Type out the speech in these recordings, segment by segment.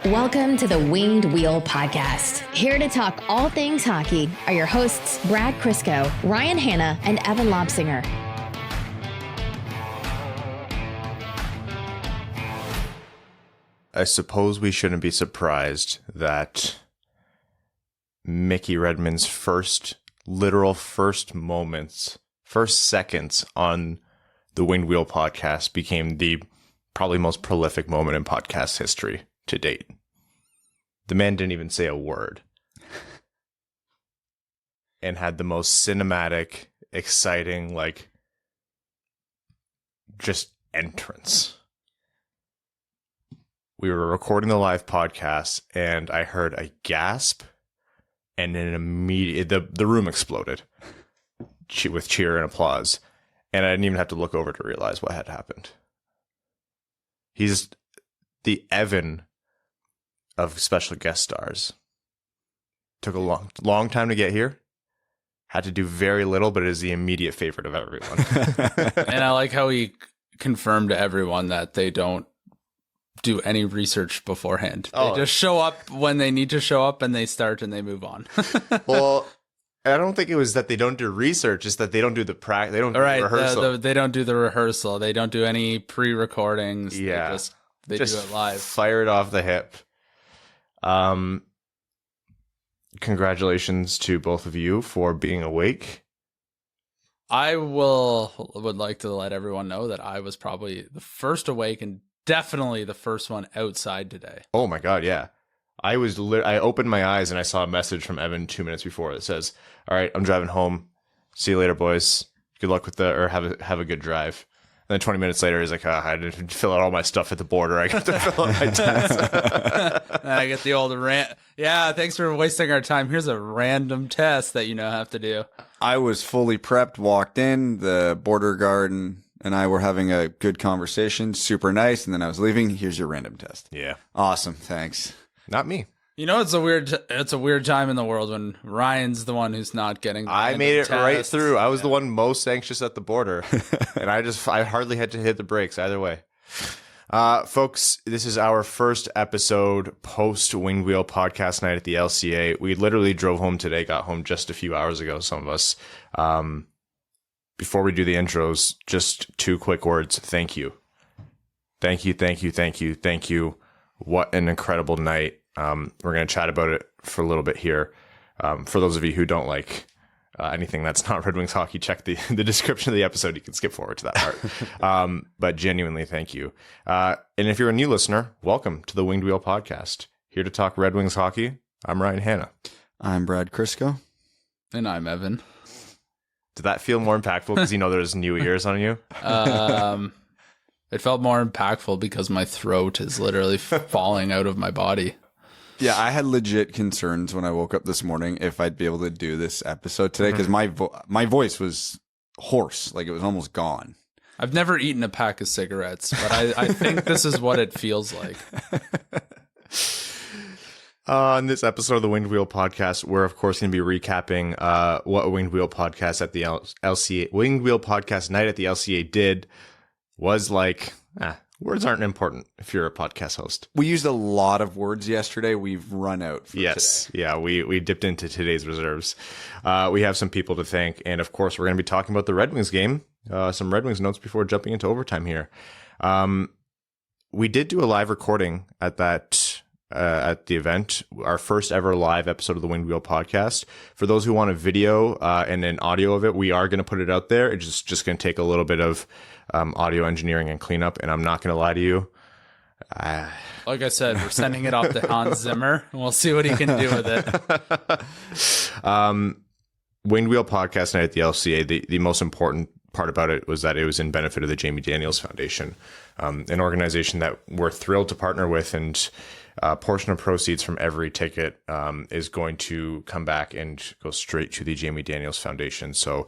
Welcome to the Winged Wheel Podcast. Here to talk all things hockey are your hosts, Brad Crisco, Ryan Hanna, and Evan Lobsinger. I suppose we shouldn't be surprised that Mickey Redmond's literal first seconds on the Winged Wheel podcast became the probably most prolific moment in podcast history to date. The man didn't even say a word and had the most cinematic, exciting, just entrance. We were recording the live podcast and I heard a gasp and an immediate, the room exploded with cheer and applause. And I didn't even have to look over to realize what had happened. He's the Evan of special guest stars. Took a long time to get here. Had to do very little, but is the immediate favorite of everyone. And I like how he confirmed to everyone that they don't do any research beforehand. They just show up when they need to show up and they start and they move on. Well, I don't think it was that they don't do research. It's that they don't do the practice. They don't do the rehearsal. They don't do the rehearsal. They don't do any pre-recordings. Yeah. They do it live. Fire it off the hip. Congratulations to both of you for being awake. I would like to let everyone know that I was probably the first awake and definitely the first one outside today. Oh my God, yeah. I opened my eyes and I saw a message from Evan 2 minutes before that says, "All right, I'm driving home. See you later, boys. Good luck with have a good drive." And then 20 minutes later, he's like, "I didn't fill out all my stuff at the border. I got to fill out my test." And I get the old rant. Yeah, thanks for wasting our time. Here's a random test that you now have to do. I was fully prepped, walked in, the border guard and I were having a good conversation, super nice, and then I was leaving. Here's your random test. Yeah. Awesome, thanks. Not me. You know, it's a weird time in the world when Ryan's the one who's not getting the I made it tests. right through. I was the one most anxious at the border, and I hardly had to hit the brakes either way. Folks, this is our first episode post Winged Wheel podcast night at the LCA. We literally drove home today, got home just a few hours ago, some of us. Before we do the intros, just 2 quick words. Thank you. Thank you, thank you, thank you, thank you. What an incredible night. We're going to chat about it for a little bit here. For those of you who don't like anything that's not Red Wings hockey, check the description of the episode. You can skip forward to that part. But genuinely, thank you. And if you're a new listener, welcome to the Winged Wheel podcast. Here to talk Red Wings hockey. I'm Ryan Hanna. I'm Brad Crisco. And I'm Evan. Did that feel more impactful because you know there's new ears on you? It felt more impactful because my throat is literally falling out of my body. Yeah, I had legit concerns when I woke up this morning if I'd be able to do this episode today because my voice was hoarse, like it was almost gone. I've never eaten a pack of cigarettes, but I think this is what it feels like. On this episode of the Winged Wheel podcast, we're of course going to be recapping what a Winged Wheel podcast at the LCA, Winged Wheel podcast night at the LCA did. Was like, words aren't important if you're a podcast host. We used a lot of words yesterday. We've run out for yes, today. Yeah, we dipped into today's reserves. We have some people to thank, and of course, we're going to be talking about the Red Wings game. Some Red Wings notes before jumping into overtime here. We did do a live recording at the event, our first ever live episode of the Winged Wheel podcast. For those who want a video and an audio of it, we are going to put it out there. It's just going to take a little bit of audio engineering and cleanup, and I'm not going to lie to you. Like I said, we're sending it off to Hans Zimmer, and we'll see what he can do with it. Winged Wheel podcast night at the LCA, the most important part about it was that it was in benefit of the Jamie Daniels Foundation, an organization that we're thrilled to partner with, and a portion of proceeds from every ticket is going to come back and go straight to the Jamie Daniels Foundation. So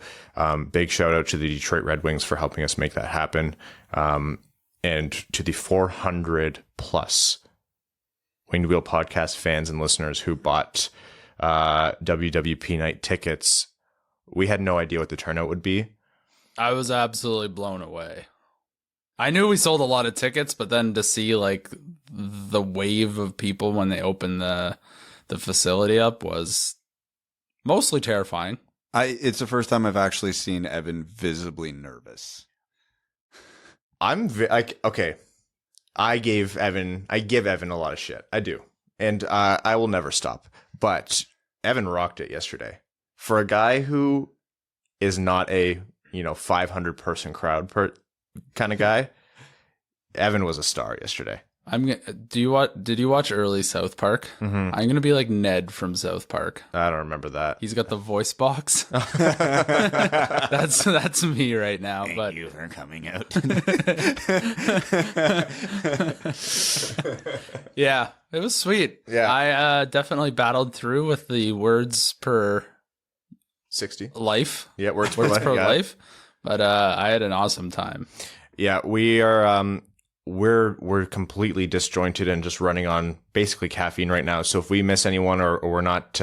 big shout out to the Detroit Red Wings for helping us make that happen. And to the 400 plus Winged Wheel podcast fans and listeners who bought WWP Night tickets. We had no idea what the turnout would be. I was absolutely blown away. I knew we sold a lot of tickets, but then to see like the wave of people when they opened the facility up was mostly terrifying. It's the first time I've actually seen Evan visibly nervous. Okay. I give Evan a lot of shit. I do. And I will never stop. But Evan rocked it yesterday. For a guy who is not a, 500 person crowd kind of guy, Evan was a star yesterday. Did you watch early South Park? Mm-hmm. I'm gonna be like Ned from South Park. I don't remember that. He's got the voice box. That's me right now. Thank but you for coming out. Yeah, it was sweet. Yeah. I definitely battled through with the words per 60. life. Yeah, words per yeah. life. But I had an awesome time. Yeah, we are. We're completely disjointed and just running on basically caffeine right now. So if we miss anyone or we're not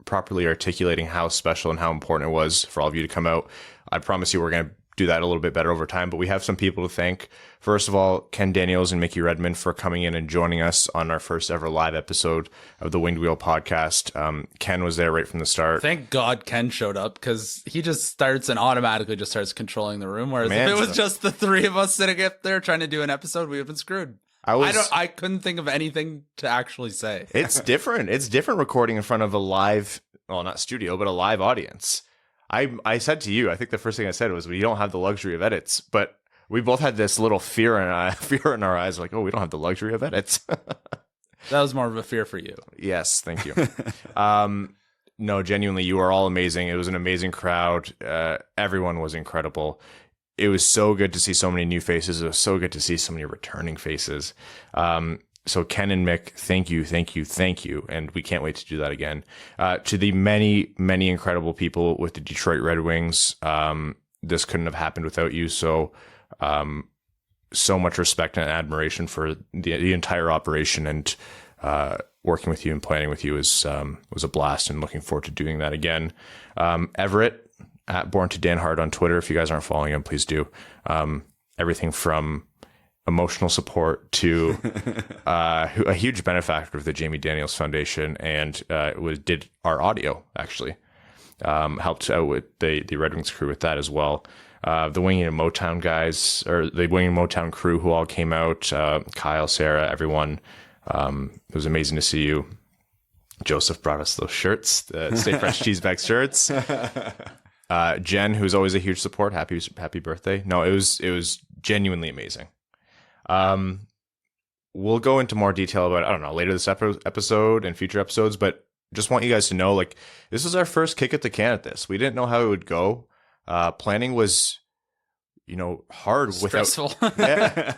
properly articulating how special and how important it was for all of you to come out, I promise you we're going to do that a little bit better over time. But we have some people to thank. First of all, Ken Daniels and Mickey Redmond for coming in and joining us on our first ever live episode of the Winged Wheel podcast. Ken was there right from the start. Thank God Ken showed up, because he just starts and automatically just starts controlling the room. Whereas if it was just the three of us sitting up there trying to do an episode, we would have been screwed. I couldn't think of anything to actually say. It's different. It's different recording in front of a live, well, not studio, but a live audience. I said to you, I think the first thing I said was, we don't have the luxury of edits, but we both had this little fear in our eyes, like, oh, we don't have the luxury of edits. That was more of a fear for you. Yes, thank you. No, genuinely, you are all amazing. It was an amazing crowd. Everyone was incredible. It was so good to see so many new faces. It was so good to see so many returning faces. So Ken and Mick, thank you. And we can't wait to do that again. To the many, many incredible people with the Detroit Red Wings, this couldn't have happened without you. So, so much respect and admiration for the entire operation, and working with you and planning with you was a blast, and looking forward to doing that again. Everett at Born to Dan Hard on Twitter. If you guys aren't following him, please do. Everything from emotional support to a huge benefactor of the Jamie Daniels Foundation, and did our audio, actually. Helped out with the Red Wings crew with that as well. The Winging and Motown guys, or the Winging and Motown crew who all came out, Kyle, Sarah, everyone. It was amazing to see you. Joseph brought us those shirts, the Stay Fresh Cheese Bag shirts. Jen, who's always a huge support, happy birthday. No, it was genuinely amazing. We'll go into more detail about, I don't know, later this episode and future episodes, but just want you guys to know, like, this was our first kick at the can at this. We didn't know how it would go. Planning was, hard. Stressful. Yeah.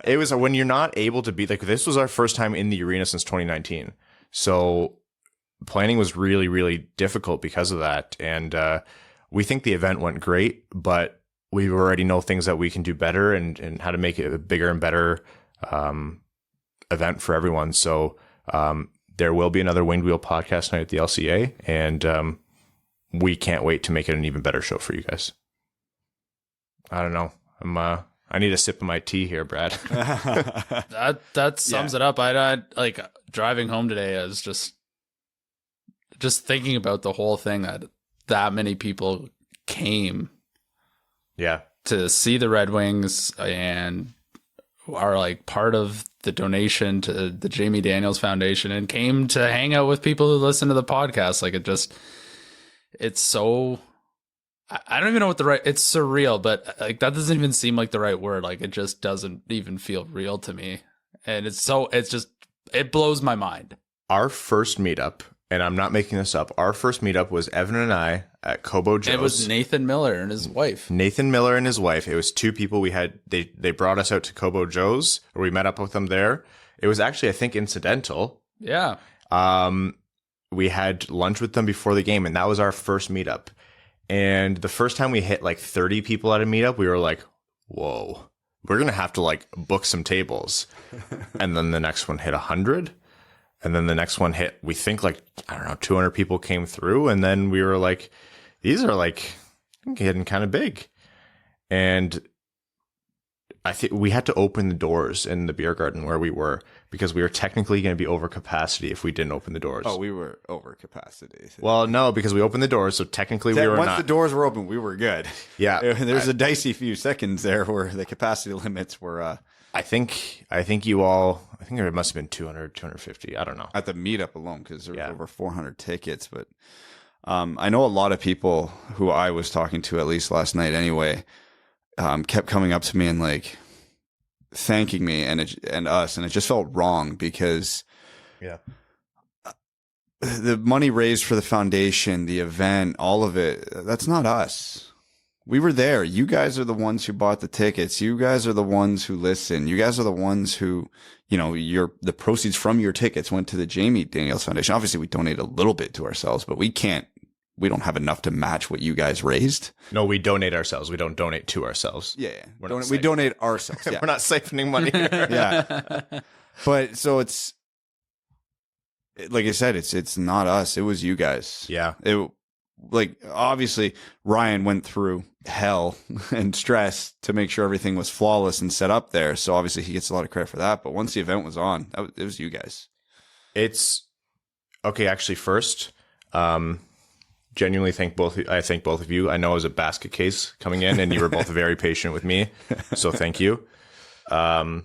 It was when you're not able to be, like, this was our first time in the arena since 2019. So planning was really, really difficult because of that. And we think the event went great, but we already know things that we can do better, and how to make it a bigger and better event for everyone. So there will be another Winged Wheel podcast night at the LCA, and we can't wait to make it an even better show for you guys. I don't know. I need a sip of my tea here, Brad. That sums it up. I like driving home today. I was just thinking about the whole thing, that many people came. Yeah. To see the Red Wings and are like part of the donation to the Jamie Daniels Foundation, and came to hang out with people who listen to the podcast. Like, it's so, I don't even know what it's surreal, but like, that doesn't even seem like the right word. Like, it just doesn't even feel real to me. And it blows my mind. Our first meetup, and I'm not making this up, our first meetup was Evan and I at Kobo Joe's. It was Nathan Miller and his wife. It was two people we had. They brought us out to Kobo Joe's, or we met up with them there. It was actually, I think, incidental. Yeah. We had lunch with them before the game, and that was our first meetup. And the first time we hit like 30 people at a meetup, we were like, whoa, we're going to have to like book some tables. And then the next one hit 100. And then the next one hit, we think, like, I don't know, 200 people came through. And then we were like, these are like getting kind of big. And I think we had to open the doors in the beer garden where we were because we were technically going to be over capacity if we didn't open the doors. Oh, we were over capacity. Well, no, because we opened the doors, so technically we were once not. the doors were open, we were good. Yeah. There's a dicey few seconds there where the capacity limits were I think you all, I think there must have been 200, 250. I don't know. at the meetup alone because there was over 400 tickets. But I know a lot of people who I was talking to, at least last night anyway, kept coming up to me and like thanking me and us, and it just felt wrong because the money raised for the foundation, the event, all of it, that's not us. We were there. You guys are the ones who bought the tickets. You guys are the ones who listen. You guys are the ones who, the proceeds from your tickets went to the Jamie Daniels Foundation. Obviously, we donate a little bit to ourselves, but we don't have enough to match what you guys raised. No, we donate ourselves. We don't donate to ourselves. Yeah. We donate ourselves. Yeah. We're not siphoning money here. Yeah. But so it's, like I said, it's not us. It was you guys. Yeah. Obviously Ryan went through hell and stress to make sure everything was flawless and set up there. So obviously he gets a lot of credit for that. But once the event was on, it was you guys. It's okay. Actually, first, genuinely I thank both of you. I know it was a basket case coming in and you were both very patient with me. So thank you. Evan,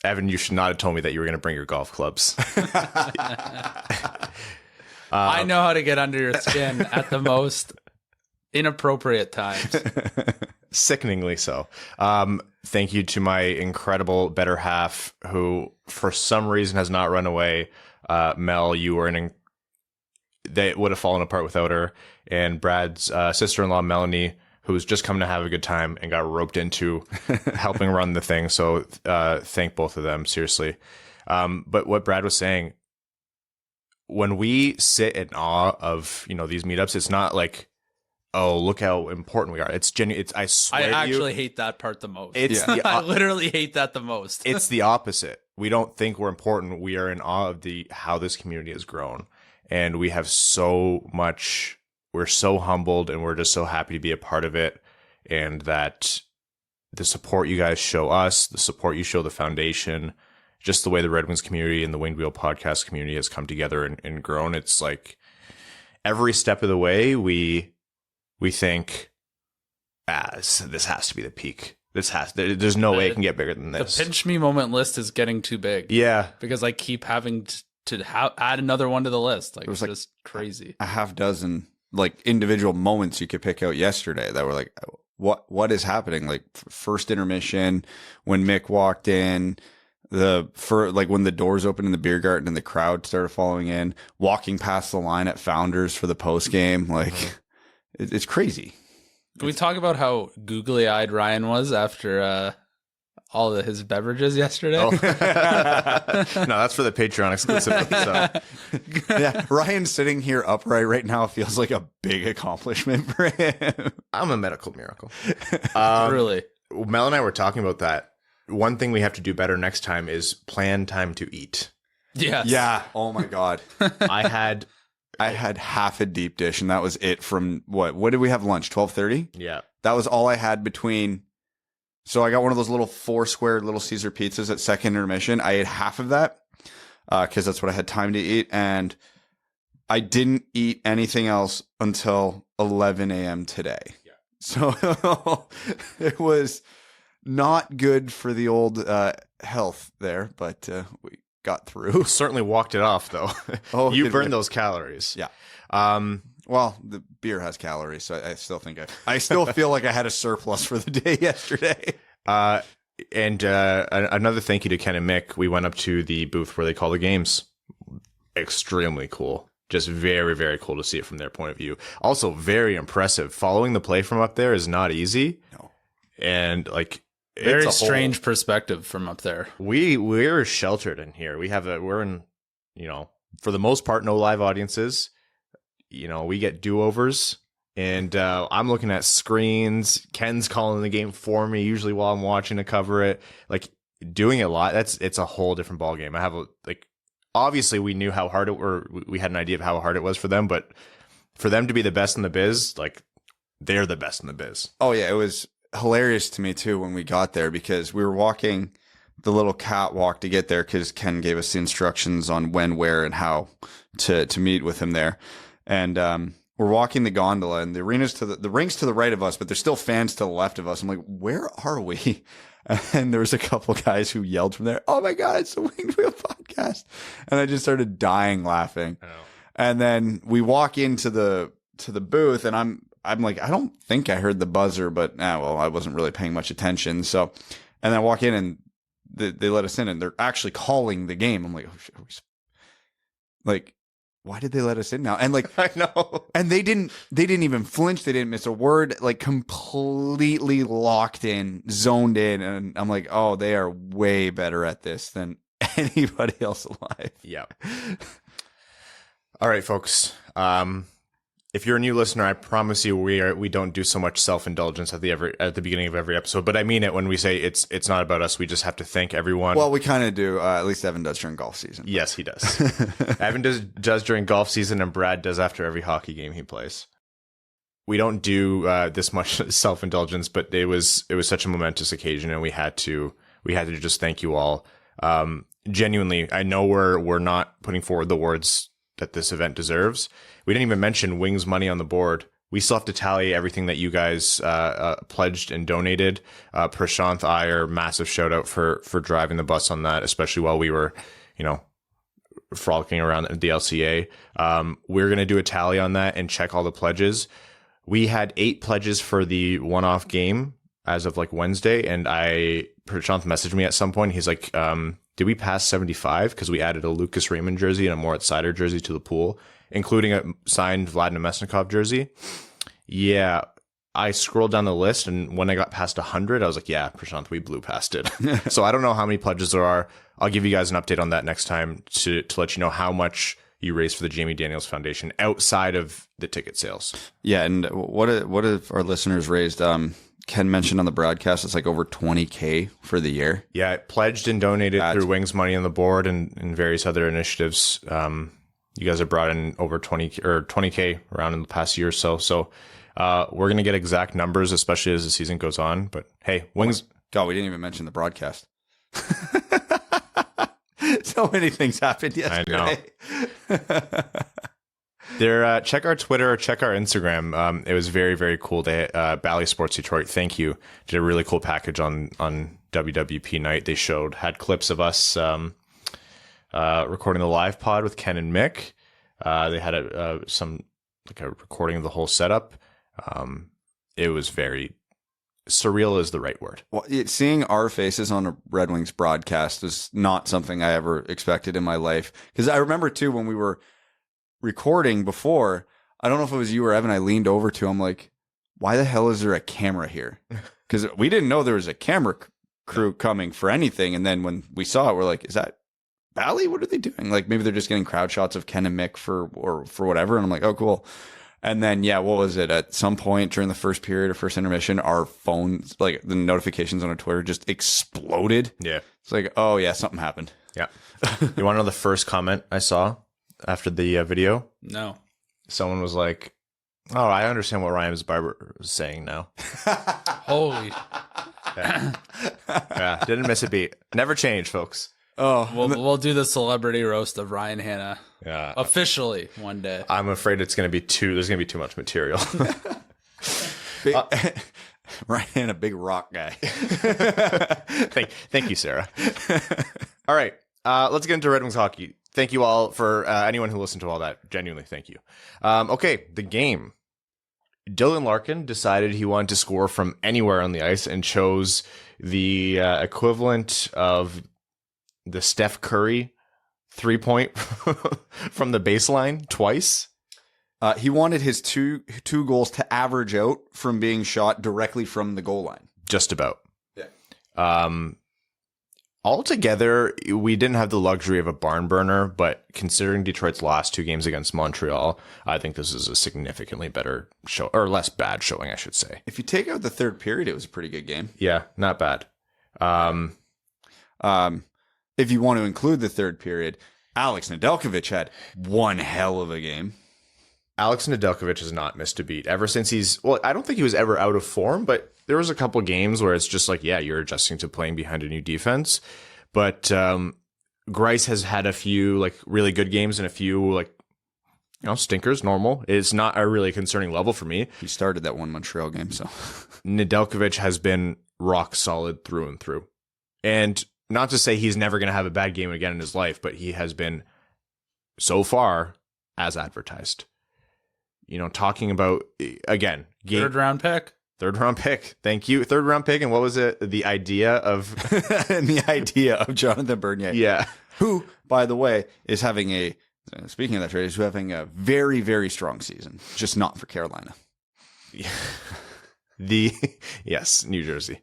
you should not have told me that you were going to bring your golf clubs. I know how to get under your skin at the most inappropriate times. Sickeningly so. Thank you to my incredible better half who, for some reason, has not run away. Mel, you were they would have fallen apart without her. And Brad's sister-in-law, Melanie, who was just coming to have a good time and got roped into helping run the thing. So thank both of them, seriously. But what Brad was saying, when we sit in awe of, these meetups, it's not like, oh, look how important we are. It's genuine. I swear I actually hate that part the most. I literally hate that the most. It's the opposite. We don't think we're important. We are in awe of how this community has grown. And we have so much, we're so humbled and we're just so happy to be a part of it. And that the support you guys show us, the support you show the foundation, just the way the Red Wings community and the Winged Wheel podcast community has come together and grown. It's like every step of the way, we think, this has to be the peak. There's no way it can get bigger than this. The pinch me moment list is getting too big. Yeah. Because I keep having to add another one to the list. Like, it's just crazy. A half dozen individual moments you could pick out yesterday that were like, what is happening? Like first intermission, when Mick walked in, when the doors opened in the beer garden and the crowd started following in, walking past the line at Founders for the post game, it's crazy. Can we talk about how googly-eyed Ryan was after all of his beverages yesterday? Oh. No, that's for the Patreon exclusive episode. Yeah, Ryan sitting here upright right now feels like a big accomplishment for him. I'm a medical miracle. Really? Mel and I were talking about that. One thing we have to do better next time is plan time to eat. Yes. Yeah. Oh my God. I had half a deep dish and that was it from what did we have lunch? 12:30? Yeah. That was all I had between. So I got one of those little 4-square Little Caesar pizzas at second intermission. I ate half of that because that's what I had time to eat. And I didn't eat anything else until 11 a.m. today. Yeah. So it was not good for the old health there, but we got through. Certainly walked it off, though. Oh, you burned those calories. Yeah. Well, the beer has calories, so I still think I still feel like I had a surplus for the day yesterday. And another thank you to Ken and Mick. We went up to the booth where they call the games. Extremely cool. Just very, very cool to see it from their point of view. Also, very impressive. Following the play from up there is not easy. No. And very strange perspective from up there. We're sheltered in here. We're in, for the most part, no live audiences. We get do-overs, and I'm looking at screens. Ken's calling the game for me, usually while I'm watching to cover it. Doing it live, it's a whole different ballgame. I have obviously we knew how hard we had an idea of how hard it was for them, but for them to be the best in the biz, they're the best in the biz. Oh yeah, it was. hilarious to me too when we got there, because we were walking the little catwalk to get there because Ken gave us the instructions on when, where, and how to meet with him there. And we're walking the gondola, and the ring's to the right of us, but there's still fans to the left of us. I'm like, where are we? And there was a couple guys who yelled from there, "Oh my God, it's the Winged Wheel podcast." And I just started dying laughing. Oh. And then we walk into the booth, and I'm like, I don't think I heard the buzzer, but well, I wasn't really paying much attention. So, and then I walk in, and they let us in, and they're actually calling the game. I'm like, oh shit, like, why did they let us in now? And like, I know. And they didn't even flinch. They didn't miss a word. Like, completely locked in, zoned in. And I'm like, oh, they are way better at this than anybody else alive. Yeah. All right, folks. If you're a new listener, I promise you we don't do so much self-indulgence at the beginning of every episode. But I mean it when we say it's not about us. We just have to thank everyone. Well, we kind of do. At least Evan does during golf season. Yes, he does. Evan does during golf season, and Brad does after every hockey game he plays. We don't do this much self-indulgence, but it was such a momentous occasion, and we had to just thank you all. Genuinely, I know we're not putting forward the words that this event deserves. We didn't even mention Wings money on the board. We still have to tally everything that you guys pledged and donated. Prashanth Iyer, massive shout out for driving the bus on that, especially while we were, frolicking around the LCA. We're going to do a tally on that and check all the pledges. We had 8 pledges for the one-off game as of like Wednesday, and Prashanth messaged me at some point. He's like, did we pass 75? Because we added a Lucas Raymond jersey and a Moritz Seider jersey to the pool, including a signed Vladimir Mesnikov jersey. Yeah, I scrolled down the list, and when I got past 100, I was like, yeah, Prashanth, we blew past it. So I don't know how many pledges there are. I'll give you guys an update on that next time to let you know how much you raised for the Jamie Daniels Foundation outside of the ticket sales. Yeah, and what have our listeners raised? Ken mentioned on the broadcast it's like over $20,000 for the year. Yeah, it pledged and donated through Wings Money on the board and various other initiatives. You guys have brought in over $20,000 around in the past year or so. So we're going to get exact numbers, especially as the season goes on. But hey, Wings. God, we didn't even mention the broadcast. So many things happened yesterday. I know. Check our Twitter, check our Instagram. It was very, very cool. Bally Sports Detroit, thank you, did a really cool package on WWP Night. They had clips of us recording the live pod with Ken and Mick. They had a recording of the whole setup. It was very surreal is the right word. Well, seeing our faces on a Red Wings broadcast is not something I ever expected in my life. Because I remember too when we were recording before, I don't know if it was you or Evan, I leaned over to him like, why the hell is there a camera here? Because we didn't know there was a camera crew coming for anything. And then when we saw it, we're like, is that Bally? What are they doing? Like maybe they're just getting crowd shots of Ken and Mick for whatever. And I'm like, oh, cool. And then, yeah, what was it? At some point during the first period or first intermission, our phones, like the notifications on our Twitter just exploded. Yeah. It's like, oh, yeah, something happened. Yeah. You want to know the first comment I saw after the video? No. Someone was like, oh, I understand what Ryan Barber was saying now. Holy. Yeah, didn't miss a beat. Never change, folks. Oh, we'll do the celebrity roast of Ryan Hanna. Yeah, officially one day. I'm afraid there's going to be too much material. Ryan Hanna, big rock guy. Thank you, Sarah. All right, let's get into Red Wings hockey. Thank you all for anyone who listened to all that. Genuinely, thank you. Okay, the game. Dylan Larkin decided he wanted to score from anywhere on the ice and chose the equivalent of the Steph Curry 3-point from the baseline twice. He wanted his two goals to average out from being shot directly from the goal line. Just about. Yeah. Altogether, we didn't have the luxury of a barn burner, but considering Detroit's last 2 games against Montreal, I think this is a significantly better show, or less bad showing, I should say. If you take out the third period, it was a pretty good game. Yeah, not bad. If you want to include the third period, Alex Nedeljkovic had one hell of a game. Alex Nedeljkovic has not missed a beat ever since I don't think he was ever out of form, but there was a couple games where it's just like, yeah, you're adjusting to playing behind a new defense. But Greiss has had a few like really good games and a few like, stinkers, normal. It's not a really concerning level for me. He started that one Montreal game, so. Nedeljkovic has been rock solid through and through. And not to say he's never going to have a bad game again in his life, but he has been so far as advertised. Talking about, again, Third round pick. Thank you. Third round pick. And what was it? The idea of Jonathan Bernier. Yeah. Who, by the way, is having speaking of that trade, is having a very, very strong season. Just not for Carolina. Yes, New Jersey.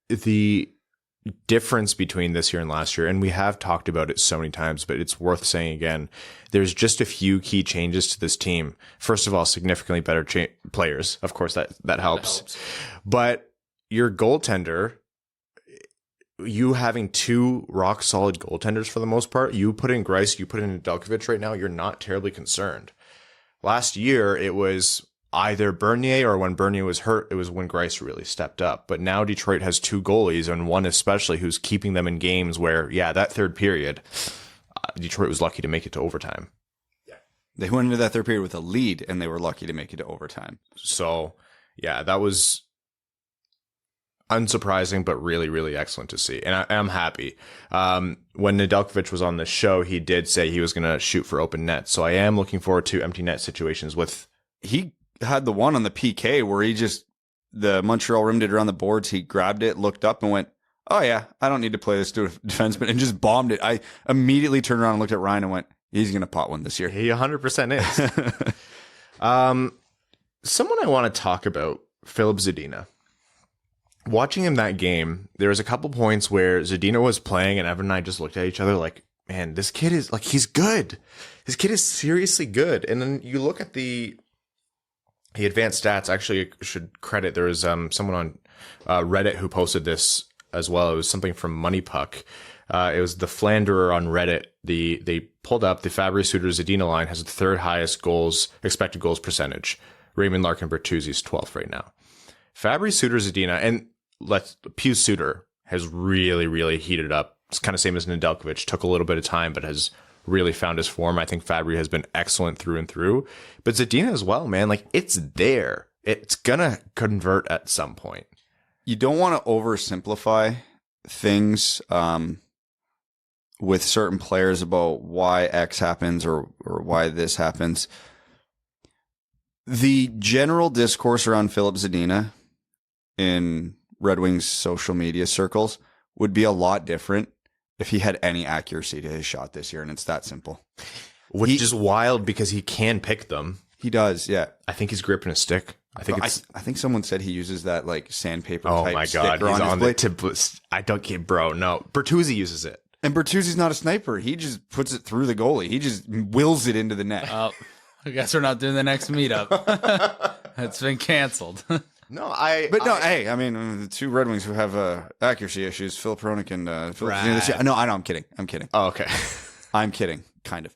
The difference between this year and last year, and we have talked about it so many times, but it's worth saying again, there's just a few key changes to this team. First of all, significantly better players. Of course, that helps. But your goaltender, you having two rock solid goaltenders for the most part, you put in Greiss, you put in Nedeljkovic right now, you're not terribly concerned. Last year, it was either Bernier or when Bernier was hurt, it was when Greiss really stepped up. But now Detroit has two goalies, and one especially who's keeping them in games where, that third period, Detroit was lucky to make it to overtime. Yeah, they went into that third period with a lead, and they were lucky to make it to overtime. So, that was unsurprising, but really, really excellent to see. And I'm happy. When Nedeljkovic was on the show, he did say he was going to shoot for open net. So I am looking forward to empty net situations with... He had the one on the PK where the Montreal rimmed it around the boards. He grabbed it, looked up, and went, "Oh yeah, I don't need to play this defenseman," and just bombed it. I immediately turned around and looked at Ryan and went, "He's going to pot one this year." He 100% is. Someone I want to talk about, Filip Zadina. Watching him that game, there was a couple points where Zadina was playing, and Evan and I just looked at each other like, man, this kid is like, he's good. This kid is seriously good. And then you look at the advanced stats. Actually, I should credit, there was someone on Reddit who posted this as well. It was something from Money Puck. It was the Flanderer on Reddit. They pulled up the Fabry Suter Zadina line has the third highest expected goals percentage. Raymond, Larkin, Bertuzzi's 12th right now. Fabry Suter Zadina, and Pius Suter has really, really heated up. It's kind of same as Nedeljkovic. Took a little bit of time, but has really found his form. I think Fabry has been excellent through and through. But Zadina as well, man. Like, it's there. It's going to convert at some point. You don't want to oversimplify things with certain players about why X happens or why this happens. The general discourse around Filip Zadina in Red Wings social media circles would be a lot different if he had any accuracy to his shot this year, and it's that simple. Which is wild because he can pick them. He does, yeah. I think he's gripping a stick. I think someone said he uses that like sandpaper type. Oh my god, he's on the tip. I don't get, bro. No, Bertuzzi uses it, and Bertuzzi's not a sniper. He just puts it through the goalie. He just wills it into the net. I guess we're not doing the next meetup. It's been canceled. Hey, I mean, the two Red Wings who have accuracy issues, Philip Hronik and Filip Zadina. No, I'm kidding. Oh, okay. I'm kidding, kind of.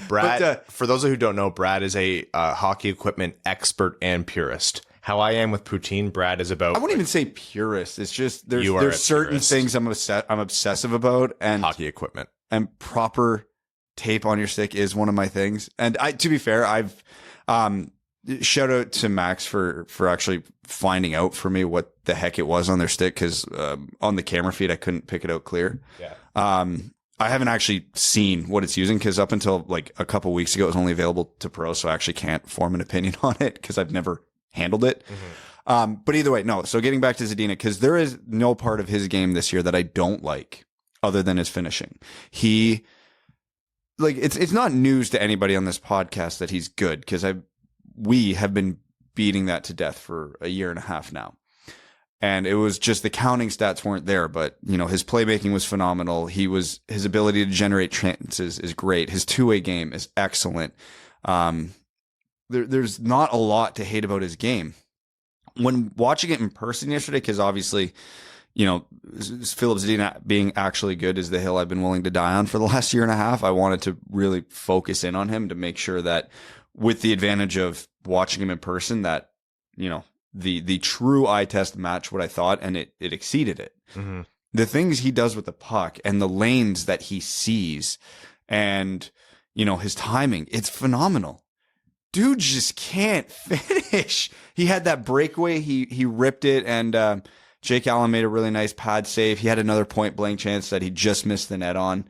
Brad, for those who don't know, Brad is a hockey equipment expert and purist. How I am with poutine, Brad is about... I wouldn't even say purist. It's just there's certain purist. Things I'm obsessive about, and hockey equipment and proper tape on your stick is one of my things. And to be fair, I've shout out to Max for actually finding out for me what the heck it was on their stick, because on the camera feed I couldn't pick it out clear. Yeah. I haven't actually seen what it's using, because up until like a couple weeks ago it was only available to pro, so I actually can't form an opinion on it because I've never handled it. Mm-hmm. But either way, no. So getting back to Zadina, because there is no part of his game this year that I don't like other than his finishing. It's not news to anybody on this podcast that he's good, because we have been beating that to death for a year and a half now. And it was just the counting stats weren't there, but his playmaking was phenomenal. His ability to generate chances is great. His two-way game is excellent. There's not a lot to hate about his game. When watching it in person yesterday, because obviously, Filip Zadina being actually good is the hill I've been willing to die on for the last year and a half. I wanted to really focus in on him to make sure that with the advantage of watching him in person that, the true eye test matched what I thought, and it exceeded it. Mm-hmm. The things he does with the puck and the lanes that he sees and, his timing, it's phenomenal. Dude just can't finish. He had that breakaway. He ripped it, and Jake Allen made a really nice pad save. He had another point blank chance that he just missed the net on.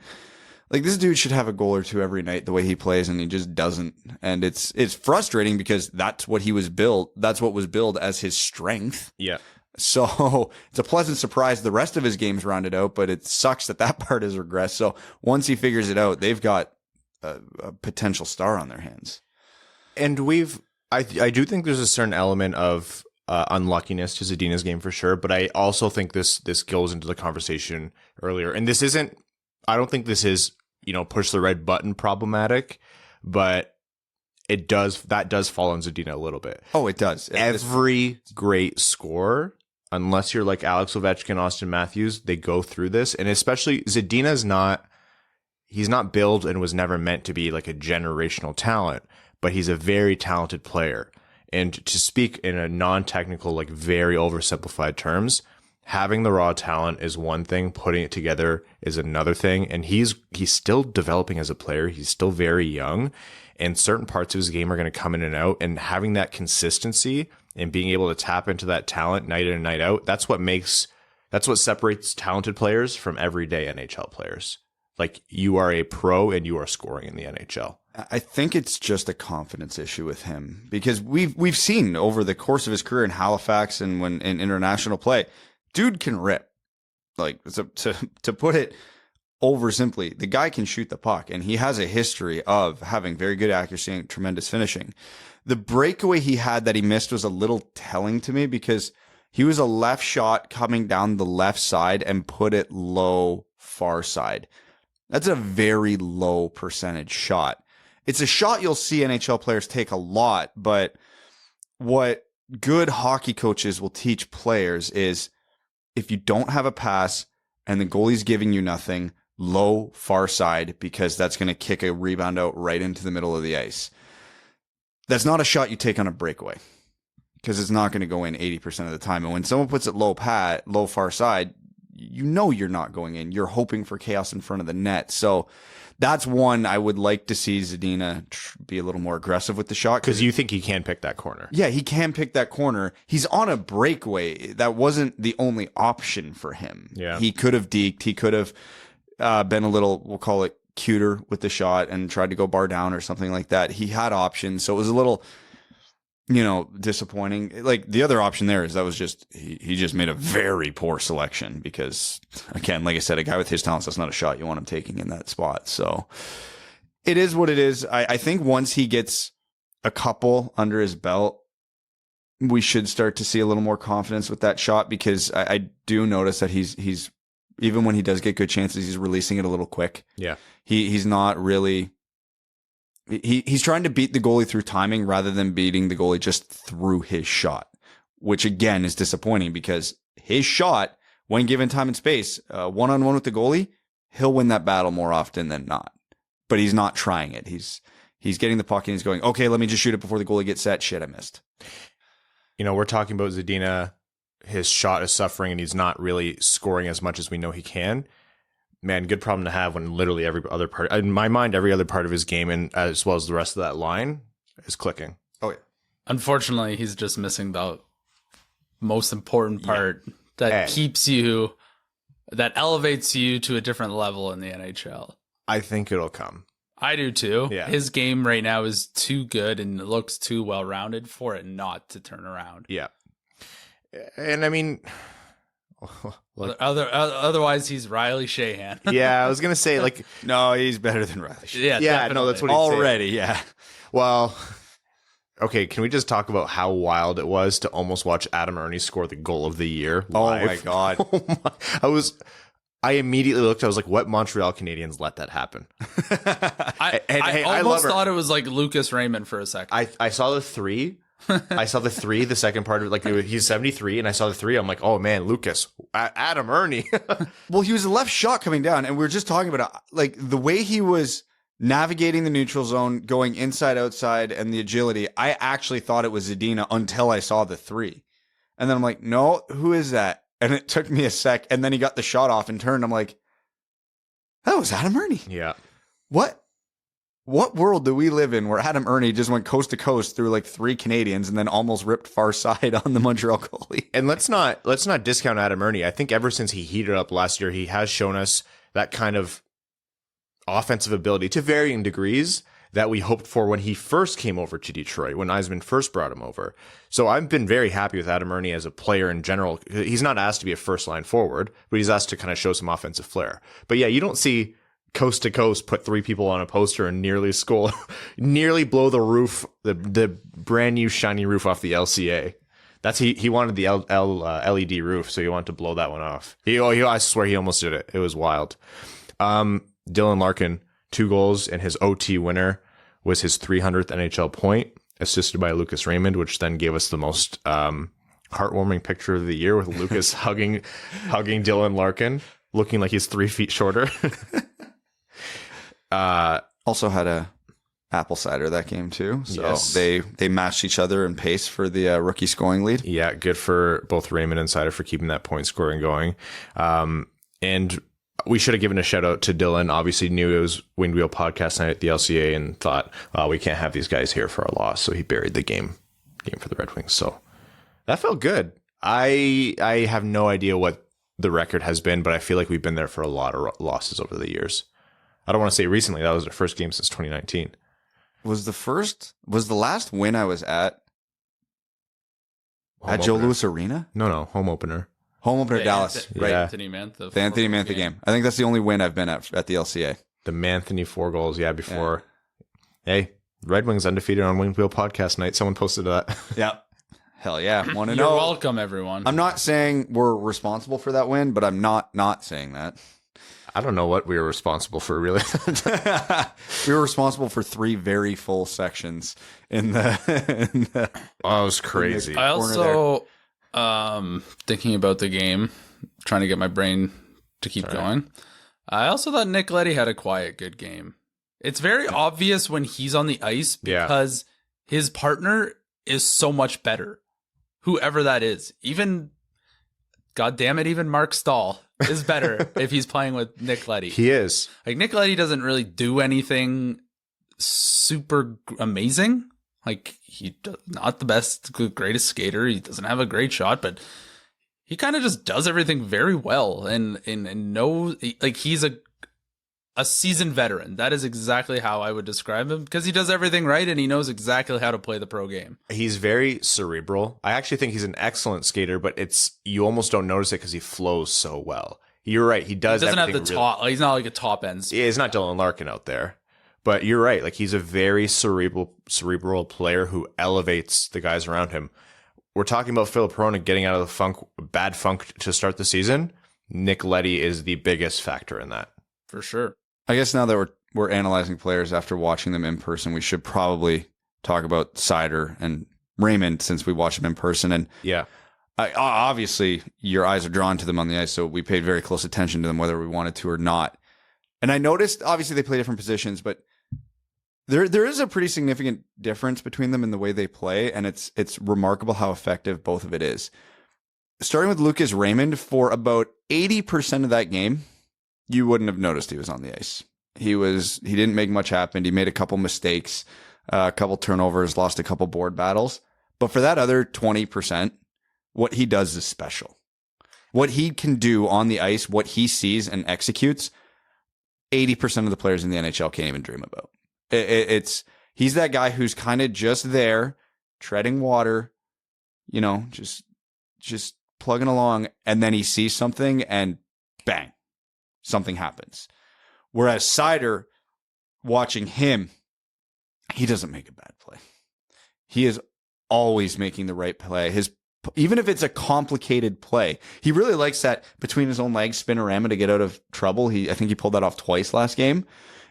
Like, this dude should have a goal or two every night the way he plays, and he just doesn't. And it's frustrating because that's what he was built. That's what was billed as his strength. Yeah. So it's a pleasant surprise. The rest of his game's rounded out, but it sucks that part has regressed. So once he figures it out, they've got a potential star on their hands. And I do think there's a certain element of unluckiness to Zadina's game for sure, but I also think this goes into the conversation earlier. And I don't think this is, push the red button problematic, but that does fall on Zadina a little bit. Oh, it does. Every great scorer, unless you're like Alex Ovechkin, Austin Matthews, they go through this. And especially Zadina's he's not billed and was never meant to be like a generational talent, but he's a very talented player. And to speak in a non-technical, like very oversimplified terms, having the raw talent is one thing, putting it together is another thing. And he's still developing as a player. He's still very young, and certain parts of his game are going to come in and out, and having that consistency and being able to tap into that talent night in and night out, that's what separates talented players from everyday NHL players. Like, you are a pro and you are scoring in the NHL. I think it's just a confidence issue with him, because we've seen over the course of his career in Halifax and when in international play, dude can rip. Like, to put it over simply, the guy can shoot the puck, and he has a history of having very good accuracy and tremendous finishing. The breakaway he had that he missed was a little telling to me, because he was a left shot coming down the left side and put it low far side. That's a very low percentage shot. It's a shot you'll see NHL players take a lot, but what good hockey coaches will teach players is, if you don't have a pass and the goalie's giving you nothing, low far side, because that's going to kick a rebound out right into the middle of the ice. That's not a shot you take on a breakaway, because it's not going to go in 80% of the time. And when someone puts it low far side, you're not going in. You're hoping for chaos in front of the net. So that's one I would like to see Zadina be a little more aggressive with the shot. Because you think he can pick that corner. Yeah, he can pick that corner. He's on a breakaway. That wasn't the only option for him. Yeah. He could have deked. He could have been a little, we'll call it, cuter with the shot and tried to go bar down or something like that. He had options. So it was a little, disappointing. Like, the other option there is that was just, he just made a very poor selection, because, again, like I said, a guy with his talents, that's not a shot you want him taking in that spot. So it is what it is. I think once he gets a couple under his belt, we should start to see a little more confidence with that shot, because I do notice that he's even when he does get good chances, he's releasing it a little quick. Yeah. He's not really, he's trying to beat the goalie through timing rather than beating the goalie just through his shot, which again is disappointing, because his shot, when given time and space, one-on-one with the goalie, he'll win that battle more often than not. But he's not trying it. He's getting the puck and he's going, okay, let me just shoot it before the goalie gets set. Shit, I missed. We're talking about Zadina. His shot is suffering and he's not really scoring as much as we know he can. Man, good problem to have when literally every other part, in my mind, every other part of his game, and as well as the rest of that line, is clicking. Oh, yeah. Unfortunately, he's just missing the most important part that that elevates you to a different level in the NHL. I think it'll come. I do too. Yeah. His game right now is too good and it looks too well-rounded for it not to turn around. Yeah. And I mean, otherwise he's Riley Sheahan. Yeah, I was going to say, like, no, he's better than Riley Sheahan. Yeah, no, that's what he's already. Yeah. Well, okay, can we just talk about how wild it was to almost watch Adam Ernie score the goal of the year live? Oh my God. I immediately looked, I was like, what Montreal Canadiens let that happen? I almost thought it was like Lucas Raymond for a second. I saw the 3. I saw the 3, the second part of it, like he's 73, and I saw the 3. I'm like, oh man, Lucas, Adam Ernie. Well, he was a left shot coming down, and we were just talking about it, like the way he was navigating the neutral zone, going inside, outside, and the agility. I actually thought it was Zadina until I saw the 3. And then I'm like, no, who is that? And it took me a sec. And then he got the shot off and turned. I'm like, that was Adam Ernie. Yeah. What world do we live in where Adam Ernie just went coast to coast through like 3 Canadians and then almost ripped far side on the Montreal goalie? And let's not discount Adam Ernie. I think ever since he heated up last year, he has shown us that kind of offensive ability to varying degrees that we hoped for when he first came over to Detroit, when Eisman first brought him over. So I've been very happy with Adam Ernie as a player in general. He's not asked to be a first-line forward, but he's asked to kind of show some offensive flair. But yeah, you don't see coast to coast put 3 people on a poster and nearly blow the roof, the brand new shiny roof off the LCA. That's he wanted the LED roof, so he wanted to blow that one off. I swear he almost did it. It was wild. Dylan Larkin, 2 goals, and his OT winner was his 300th NHL point, assisted by Lucas Raymond, which then gave us the most heartwarming picture of the year with Lucas hugging Dylan Larkin, looking like he's 3 feet shorter. Also had a apple cider that game too. So yes. they matched each other in pace for the rookie scoring lead. Yeah, good for both Raymond and Seider for keeping that point scoring going. And we should have given a shout out to Dylan. Obviously knew it was Wind Wheel podcast night at the LCA and thought, we can't have these guys here for a loss. So he buried the game for the Red Wings. So that felt good. I have no idea what the record has been, but I feel like we've been there for a lot of losses over the years. I don't want to say recently. That was our first game since 2019. Was the last win I was at Joe Louis Arena? No, home opener. Home opener, Dallas. Right. Yeah. Anthony Mantha. The Anthony Mantha game. I think that's the only win I've been at the LCA. The Manthony 4 goals. Yeah, before. Yeah. Hey, Red Wings undefeated on Winged Wheel podcast night. Someone posted that. Yeah. Hell yeah. Want to You're know? welcome, everyone. I'm not saying we're responsible for that win, but I'm not saying that. I don't know what we were responsible for, really. We were responsible for 3 very full sections in the Oh, it was crazy. I also, thinking about the game, trying to get my brain to keep going. I also thought Nick Leddy had a quiet, good game. It's very obvious when he's on the ice because his partner is so much better. Whoever that is. Even, goddammit, even Mark Stahl is better if he's playing with Nick Leddy. He is. Like, Nick Leddy doesn't really do anything super amazing. Like, he's not the best, greatest skater. He doesn't have a great shot, but he kind of just does everything very well. And knows, like, he's a seasoned veteran. That is exactly how I would describe him, because he does everything right and he knows exactly how to play the pro game. He's very cerebral. I actually think he's an excellent skater, but you almost don't notice it because he flows so well. You're right. He doesn't have the top. He's not like a top end. Yeah, he's not Dylan Larkin out there. But you're right. Like, he's a very cerebral player who elevates the guys around him. We're talking about Filip Zadina getting out of the bad funk to start the season. Nick Leddy is the biggest factor in that. For sure. I guess now that we're analyzing players after watching them in person, we should probably talk about Seider and Raymond since we watched them in person. And yeah, obviously your eyes are drawn to them on the ice, so we paid very close attention to them whether we wanted to or not. And I noticed, obviously they play different positions, but there is a pretty significant difference between them in the way they play, and it's remarkable how effective both of it is. Starting with Lucas Raymond, for about 80% of that game, you wouldn't have noticed he was on the ice. He didn't make much happen. He made a couple mistakes, a couple turnovers, lost a couple board battles. But for that other 20%, what he does is special. What he can do on the ice, what he sees and executes, 80% of the players in the NHL can't even dream about. He's that guy who's kind of just there, treading water, just plugging along, and then he sees something and bang, something happens. Whereas Seider, watching him, he doesn't make a bad play. He is always making the right play. Even if it's a complicated play, he really likes that between his own legs spinorama to get out of trouble. I think he pulled that off twice last game.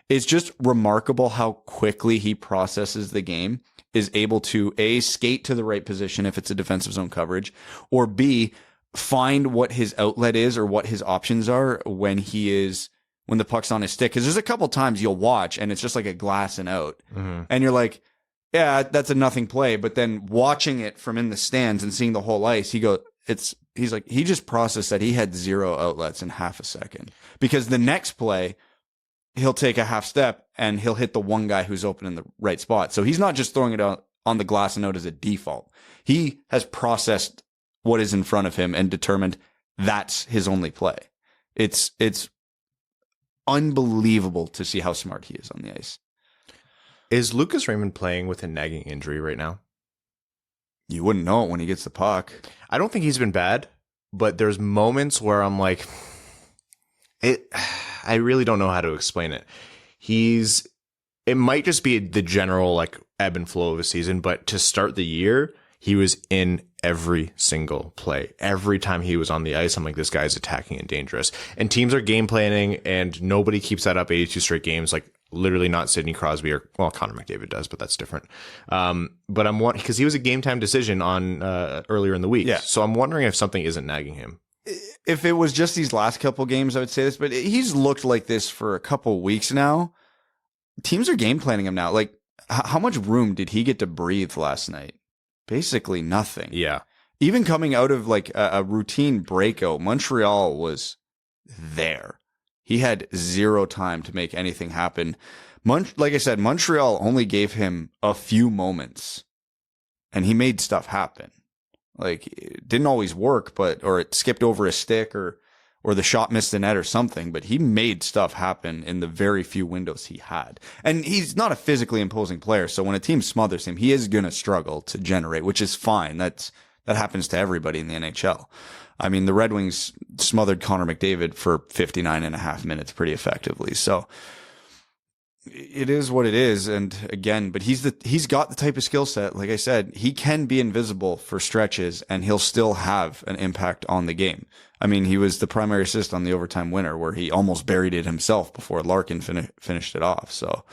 It's just remarkable how quickly he processes the game, is able to A, skate to the right position if it's a defensive zone coverage, or B, find what his outlet is or what his options are when he is when the puck's on his stick. Because there's a couple times you'll watch and it's just like a glass and out. And you're like, yeah, that's a nothing play. But then watching it from in the stands and seeing the whole ice, he's like, he just processed that he had 0 outlets in half a second. Because the next play, he'll take a half step and he'll hit the one guy who's open in the right spot. So he's not just throwing it out on the glass and out as a default. He has processed what is in front of him and determined that's his only play. It's unbelievable to see how smart he is on the ice. Is Lucas Raymond playing with a nagging injury right now? You wouldn't know it when he gets the puck. I don't think he's been bad, but there's moments where I'm like, I really don't know how to explain it. It might just be the general like ebb and flow of a season, but to start the year, he was in every single play. Every time he was on the ice, I'm like, this guy's attacking and dangerous. And teams are game planning, and nobody keeps that up 82 straight games. Like literally not Sidney Crosby or Connor McDavid does, but that's different. But I'm wondering because he was a game time decision on earlier in the week. Yeah. So I'm wondering if something isn't nagging him. If it was just these last couple games, I would say this, but he's looked like this for a couple weeks now. Teams are game planning him now. Like, how much room did he get to breathe last night? Basically nothing. Yeah. Even coming out of like a routine breakout, Montreal was there. He had 0 time to make anything happen. Like I said, Montreal only gave him a few moments, and he made stuff happen. Like, it didn't always work, or it skipped over a stick, or the shot missed the net or something, but he made stuff happen in the very few windows he had. And he's not a physically imposing player, so when a team smothers him, he is going to struggle to generate, which is fine. That happens to everybody in the NHL. I mean, the Red Wings smothered Connor McDavid for 59 and a half minutes pretty effectively. So it is what it is. And again, but he's got the type of skill set. Like I said, he can be invisible for stretches and he'll still have an impact on the game. I mean, he was the primary assist on the overtime winner where he almost buried it himself before Larkin finished it off. So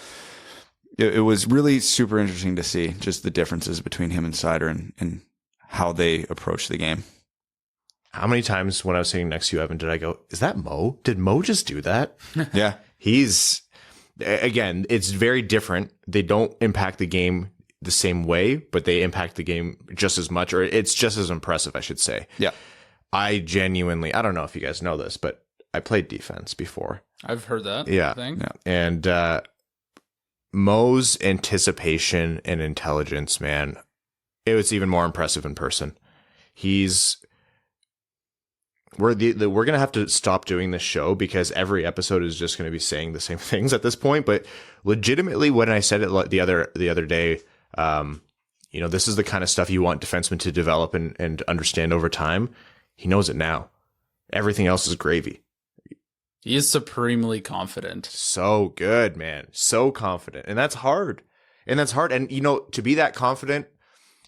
it was really super interesting to see just the differences between him and Seider and how they approach the game. How many times when I was sitting next to you, Evan, did I go, is that Mo? Did Mo just do that? Yeah. Again, it's very different. They don't impact the game the same way, but they impact the game just as much, or it's just as impressive, I should say. Yeah. I don't know if you guys know this, but I played defense before. I've heard that. Yeah. Thing. And Mo's anticipation and intelligence, man, it was even more impressive in person. We're going to have to stop doing this show because every episode is just going to be saying the same things at this point. But legitimately, when I said it the other day, this is the kind of stuff you want defensemen to develop and understand over time. He knows it now. Everything else is gravy. He is supremely confident. So good, man. So confident. And that's hard. And, to be that confident,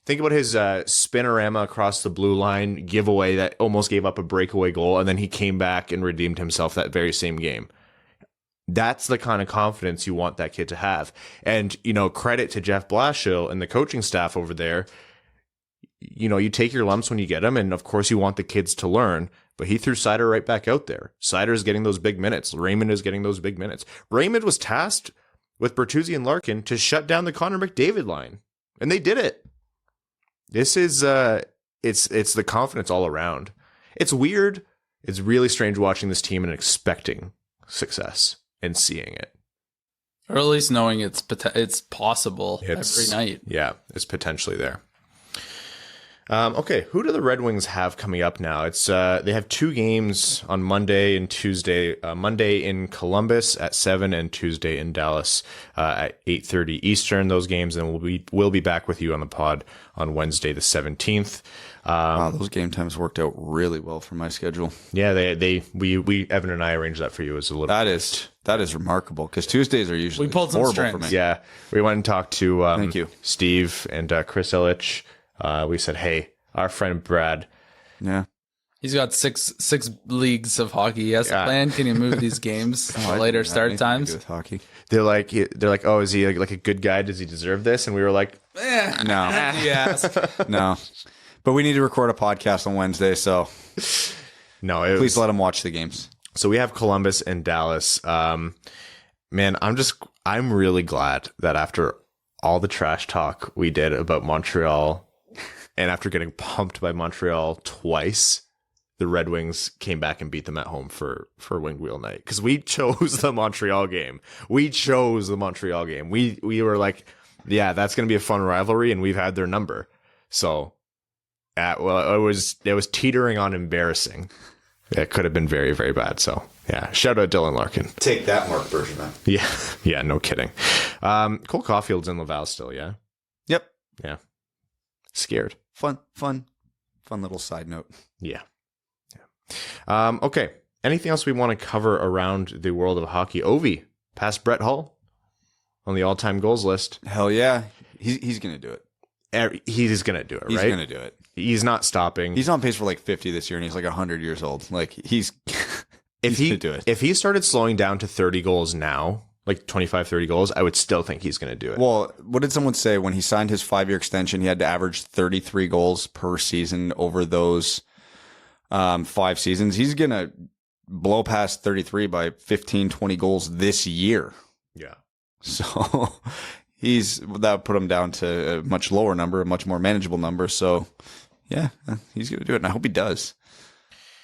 think about his spinorama across the blue line giveaway that almost gave up a breakaway goal, and then he came back and redeemed himself that very same game. That's the kind of confidence you want that kid to have. And, credit to Jeff Blashill and the coaching staff over there. You take your lumps when you get them, and of course you want the kids to learn, but he threw Seider right back out there. Seider is getting those big minutes. Raymond is getting those big minutes. Raymond was tasked with Bertuzzi and Larkin to shut down the Connor McDavid line, and they did it. This is it's the confidence all around. It's weird. It's really strange watching this team and expecting success and seeing it, or at least knowing it's possible every night. Yeah, it's potentially there. Okay, who do the Red Wings have coming up now? It's they have 2 games on Monday and Tuesday. Monday in Columbus at 7 and Tuesday in Dallas at 8:30 Eastern. Those games, and we'll be back with you on the pod on Wednesday the 17th. Wow, those game times worked out really well for my schedule. Yeah, we Evan and I arranged that for you as a little. That is remarkable because Tuesdays are usually we pulled some horrible for strings. me. Yeah, we went and talked to Thank you. Steve and Chris Illich. We said, hey, our friend Brad. Yeah. He's got six leagues of hockey he has to plan. Can you move these games to later start times? With hockey. They're like, oh, is he like a good guy? Does he deserve this? And we were like, No. Yes. No. But we need to record a podcast on Wednesday, so no. please let him watch the games. So we have Columbus and Dallas. Man, I'm really glad that after all the trash talk we did about Montreal, and after getting pumped by Montreal twice, the Red Wings came back and beat them at home for Winged Wheel Night, because we chose the Montreal game. We were like, yeah, that's going to be a fun rivalry, and we've had their number. So, well, it was teetering on embarrassing. It could have been very, very bad. So, yeah, shout out Dylan Larkin. Take that, Mark Bergevin. Yeah, no kidding. Cole Caulfield's in Laval still, yeah? Yep. Yeah. Scared. Fun little side note. Yeah. Okay. Anything else we want to cover around the world of hockey? Ovi, past Brett Hull on the all-time goals list. Hell yeah. He's going to do it. He's going to do it, right? He's going to do it. He's not stopping. He's on pace for like 50 this year, and he's like 100 years old. Like, he's going to do it. If he started slowing down to 30 goals now, like 25, 30 goals, I would still think he's going to do it. Well, what did someone say? When he signed his 5-year extension, he had to average 33 goals per season over those 5 seasons. He's going to blow past 33 by 15, 20 goals this year. Yeah. So that put him down to a much lower number, a much more manageable number. So yeah, he's going to do it, and I hope he does.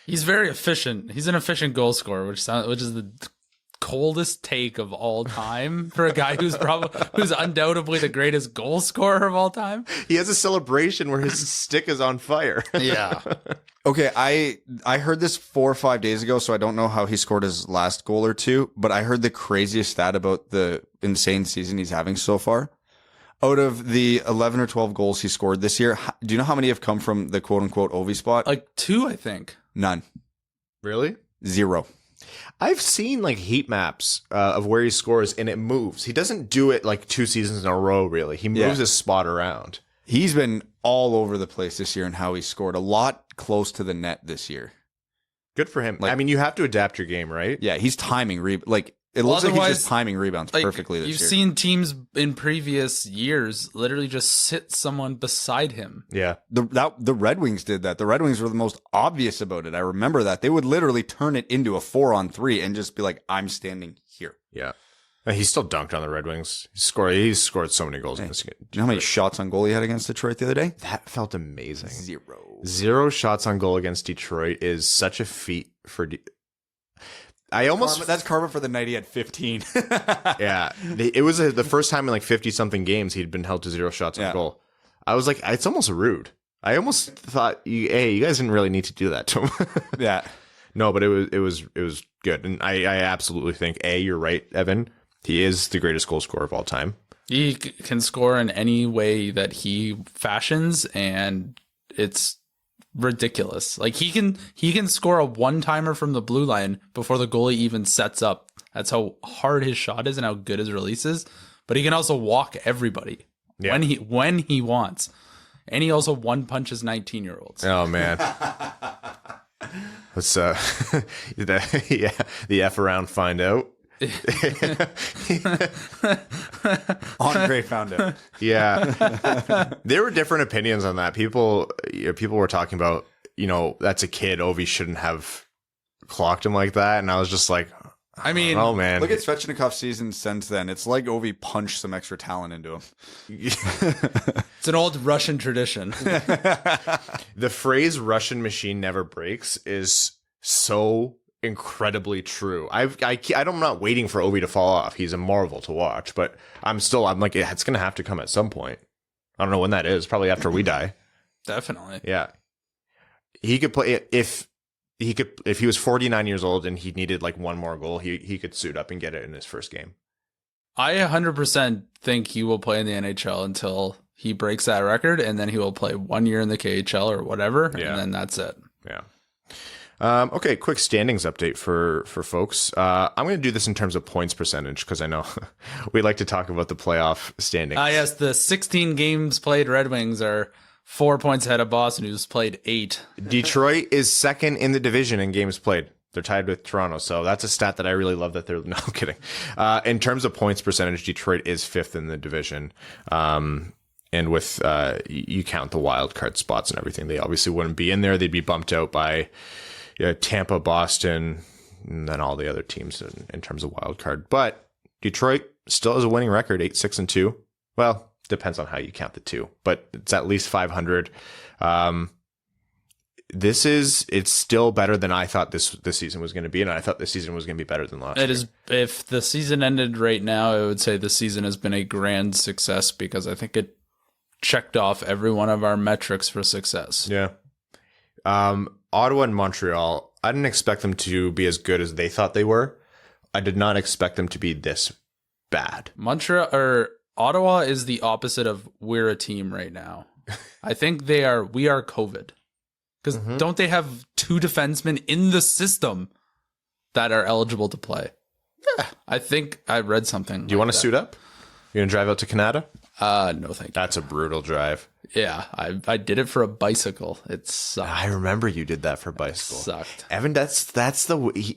He's very efficient. He's an efficient goal scorer, which is the coldest take of all time for a guy who's undoubtedly the greatest goal scorer of all time. He has a celebration where his stick is on fire. Yeah. Okay, I heard this 4 or 5 days ago, so I don't know how he scored his last goal or two, but I heard the craziest stat about the insane season he's having so far. Out of the 11 or 12 goals he scored this year, do you know how many have come from the quote-unquote Ovi spot? Like 2, I think. None. Really? 0. I've seen like heat maps of where he scores, and it moves. He doesn't do it like 2 seasons in a row, really. He moves his spot around. He's been all over the place this year in how he scored. A lot close to the net this year. Good for him. I mean, you have to adapt your game, right? Yeah, he's timing it looks like he's just timing rebounds perfectly this year. You've seen teams in previous years literally just sit someone beside him. Yeah. The Red Wings did that. The Red Wings were the most obvious about it. I remember that. They would literally turn it into a 4-on-3 and just be like, I'm standing here. Yeah. And he still dunked on the Red Wings. He's scored so many goals in this game. Do you know how many shots on goal he had against Detroit the other day? That felt amazing. 0 shots on goal against Detroit is such a feat for that's karma for the night he had 15. Yeah. It was the first time in like 50-something games he'd been held to 0 shots on goal. I was like, it's almost rude. I almost thought, you guys didn't really need to do that to him. Yeah. No, but it was good. And I absolutely think, you're right, Evan. He is the greatest goal scorer of all time. He can score in any way that he fashions, and it's ridiculous. Like he can score a one-timer from the blue line before the goalie even sets up. That's how hard his shot is and how good his release is. But he can also walk everybody when he wants. And he also one-punches 19-year-olds. Oh man. Let's the F around find out. Andre found it. Yeah. There were different opinions on that. People were talking about, that's a kid. Ovi shouldn't have clocked him like that. And I was just like, I mean, oh man. Look at Svechnikov's season since then. It's like Ovi punched some extra talent into him. It's an old Russian tradition. The phrase "Russian machine never breaks" is so incredibly true. I'm not waiting for Ovi to fall off. He's a marvel to watch, but I'm like, it's going to have to come at some point. I don't know when that is. Probably after we die. Definitely. Yeah. He could play if he was 49 years old and he needed like one more goal, he could suit up and get it in his first game. I 100% think he will play in the NHL until he breaks that record, and then he will play 1 year in the KHL or whatever, and then that's it. Yeah. Okay, quick standings update for folks. I'm going to do this in terms of points percentage because I know we like to talk about the playoff standings. Yes, the 16 games played Red Wings are 4 points ahead of Boston, who's played 8. Detroit is second in the division in games played. They're tied with Toronto, so that's a stat that I really love that they're... No, I'm kidding. In terms of points percentage, Detroit is 5th in the division. And with you count the wild card spots and everything, they obviously wouldn't be in there. They'd be bumped out by Tampa, Boston, than all the other teams in terms of wild card. But Detroit still has a winning record, 8-6-2. Well, depends on how you count the 2, but it's at least 500. It's still better than I thought this season was going to be, and I thought this season was going to be better than last year. It is. If the season ended right now, I would say the season has been a grand success because I think it checked off every one of our metrics for success. Yeah. Ottawa and Montreal, I didn't expect them to be as good as they thought they were. I did not expect them to be this bad. Ottawa is the opposite of we're a team right now. I think we are COVID. Because don't they have 2 defensemen in the system that are eligible to play? Yeah. I think I read something. Do you want to suit up? You going to drive out to Canada? No, thank you. That's a brutal drive. Yeah, I did it for a bicycle. It sucked. I remember you did that for a bicycle. It sucked. Evan,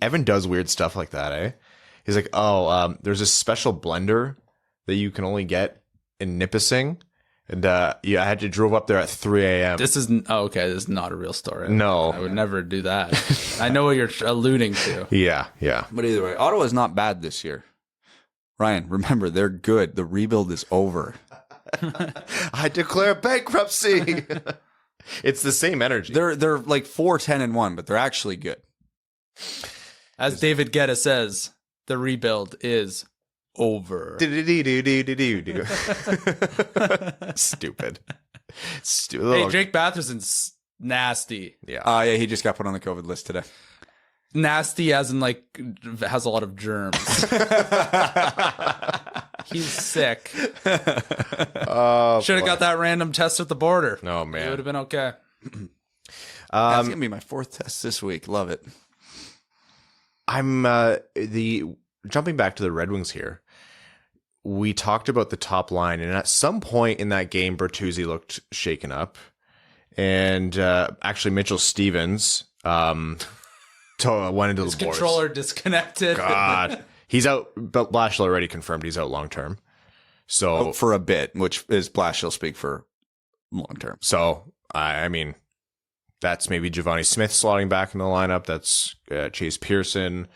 Evan does weird stuff like that, eh? He's like, there's a special blender that you can only get in Nipissing. And I had to drove up there at 3 a.m. This is not a real story. No. I would never do that. I know what you're alluding to. Yeah. But either way, Ottawa is not bad this year. Ryan, remember, they're good. The rebuild is over. I declare bankruptcy. It's the same energy. They're like 4-10-1, but they're actually good. As David Guetta says, the rebuild is over. Stupid. Hey, Jake Batherson's nasty. Yeah. Yeah, he just got put on the COVID list today. Nasty as in has a lot of germs. He's sick. Oh, should have got that random test at the border. Oh man, it would have been okay. That's gonna be my 4th test this week. Love it. I'm jumping back to the Red Wings here. We talked about the top line, and at some point in that game, Bertuzzi looked shaken up, and actually Mitchell Stevens went into His the boards. Controller disconnected. God, he's out. But Blashill already confirmed he's out long term. So for a bit, which is Blashill speak for long term. So I mean, that's maybe Giovanni Smith slotting back in the lineup. That's Chase Pearson.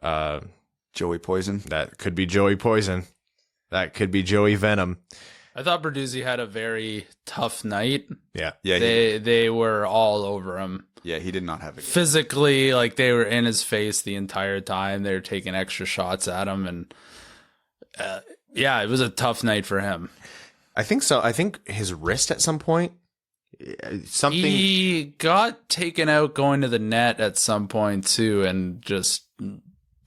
Joey Poison. That could be Joey Poison. That could be Joey Venom. I thought Bertuzzi had a very tough night. Yeah. They were all over him. Yeah, he did not have it. Physically, they were in his face the entire time. They were taking extra shots at him. And it was a tough night for him. I think so. I think his wrist at some point, he got taken out going to the net at some point too, and just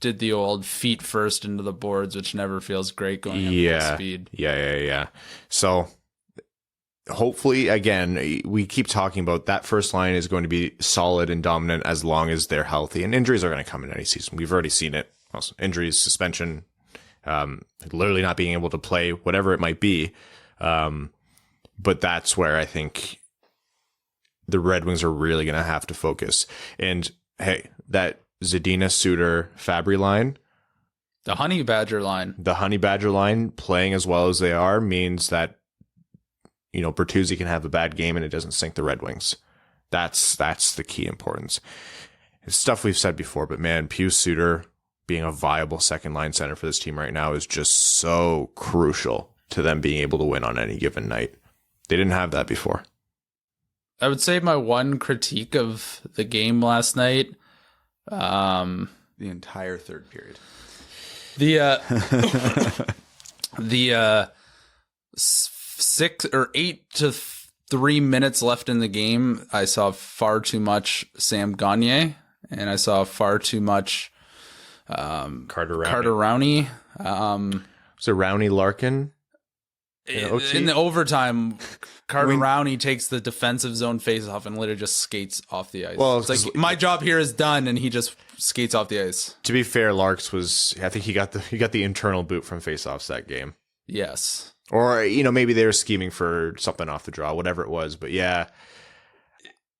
did the old feet first into the boards, which never feels great going at full speed. Yeah. So hopefully, again, we keep talking about that first line is going to be solid and dominant as long as they're healthy, and injuries are going to come in any season. We've already seen it. Also, injuries, suspension, literally not being able to play, whatever it might be. But that's where I think the Red Wings are really going to have to focus. And hey, that Zadina, Suter, Fabry line, the Honey Badger line playing as well as they are means that, Bertuzzi can have a bad game and it doesn't sink the Red Wings. That's the key importance. It's stuff we've said before, but man, Pius Suter being a viable second line center for this team right now is just so crucial to them being able to win on any given night. They didn't have that before. I would say my one critique of the game last night, the entire third period, the 6 or 8 to 3 minutes left in the game, I saw far too much Sam Gagner, and I saw far too much Carter Rowney. So Rowney Larkin? In the overtime, Carter Rowney takes the defensive zone faceoff and literally just skates off the ice. Well, it's like, my job here is done, and he just skates off the ice. To be fair, Larks I think he got the internal boot from faceoffs that game. Yes. Or, maybe they were scheming for something off the draw, whatever it was. But yeah,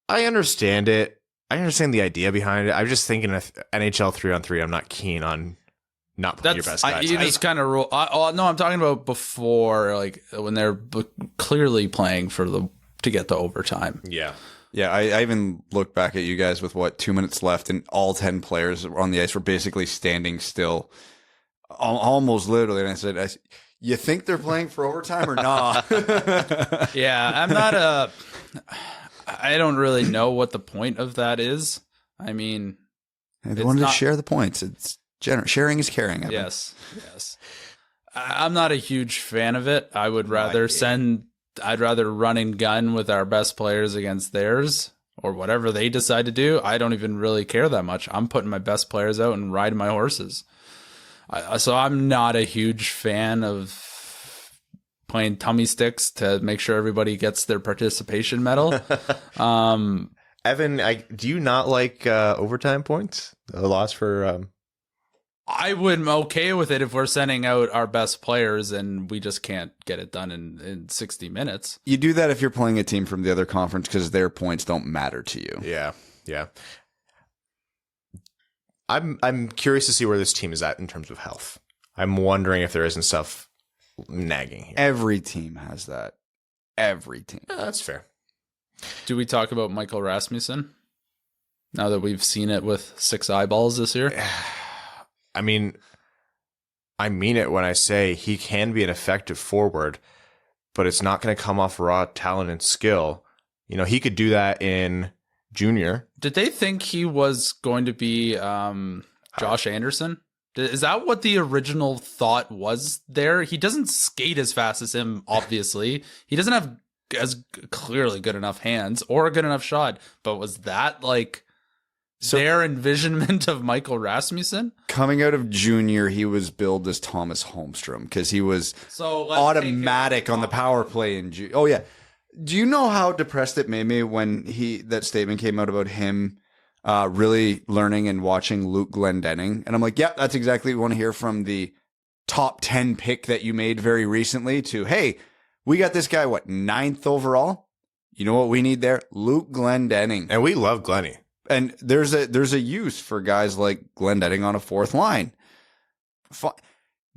I understand it. I understand the idea behind it. I'm just thinking of NHL 3-on-3, I'm not keen on not playing your best guys. You just kind of roll. No, I'm talking about before, when they're clearly playing to get the overtime. Yeah. Yeah, I even looked back at you guys with 2 minutes left, and all 10 players on the ice were basically standing still, almost literally. And I said, you think they're playing for overtime or not? Yeah, I don't really know what the point of that is. I mean, they wanted to share the points. It's sharing is caring. Yes. I'm not a huge fan of it. I would rather I'd rather run and gun with our best players against theirs or whatever they decide to do. I don't even really care that much. I'm putting my best players out and riding my horses. So I'm not a huge fan of playing tummy sticks to make sure everybody gets their participation medal. Evan, do you not like overtime points? A loss for... I would be okay with it if we're sending out our best players and we just can't get it done in 60 minutes. You do that if you're playing a team from the other conference because their points don't matter to you. Yeah. I'm curious to see where this team is at in terms of health. I'm wondering if there isn't stuff nagging here. Every team has that. Every team. That's fair. Do we talk about Michael Rasmussen now that we've seen it with 6 eyeballs this year? I mean it when I say he can be an effective forward, but it's not going to come off raw talent and skill. You know, he could do that in junior. Did they think he was going to be Josh Anderson? Is that what the original thought was there? He doesn't skate as fast as him, obviously. He doesn't have as clearly good enough hands or a good enough shot. But was that like their envisionment of Michael Rasmussen? Coming out of junior, he was billed as Thomas Holmstrom because he was automatic on the power play in junior. Oh, yeah. Do you know how depressed it made me when that statement came out about him really learning and watching Luke Glendening? And I'm like, yeah, that's exactly what we want to hear from the top 10 pick that you made very recently to, hey, we got this guy, 9th overall? You know what we need there? Luke Glendening. And we love Glenny. And there's a use for guys like Glendening on a 4th line.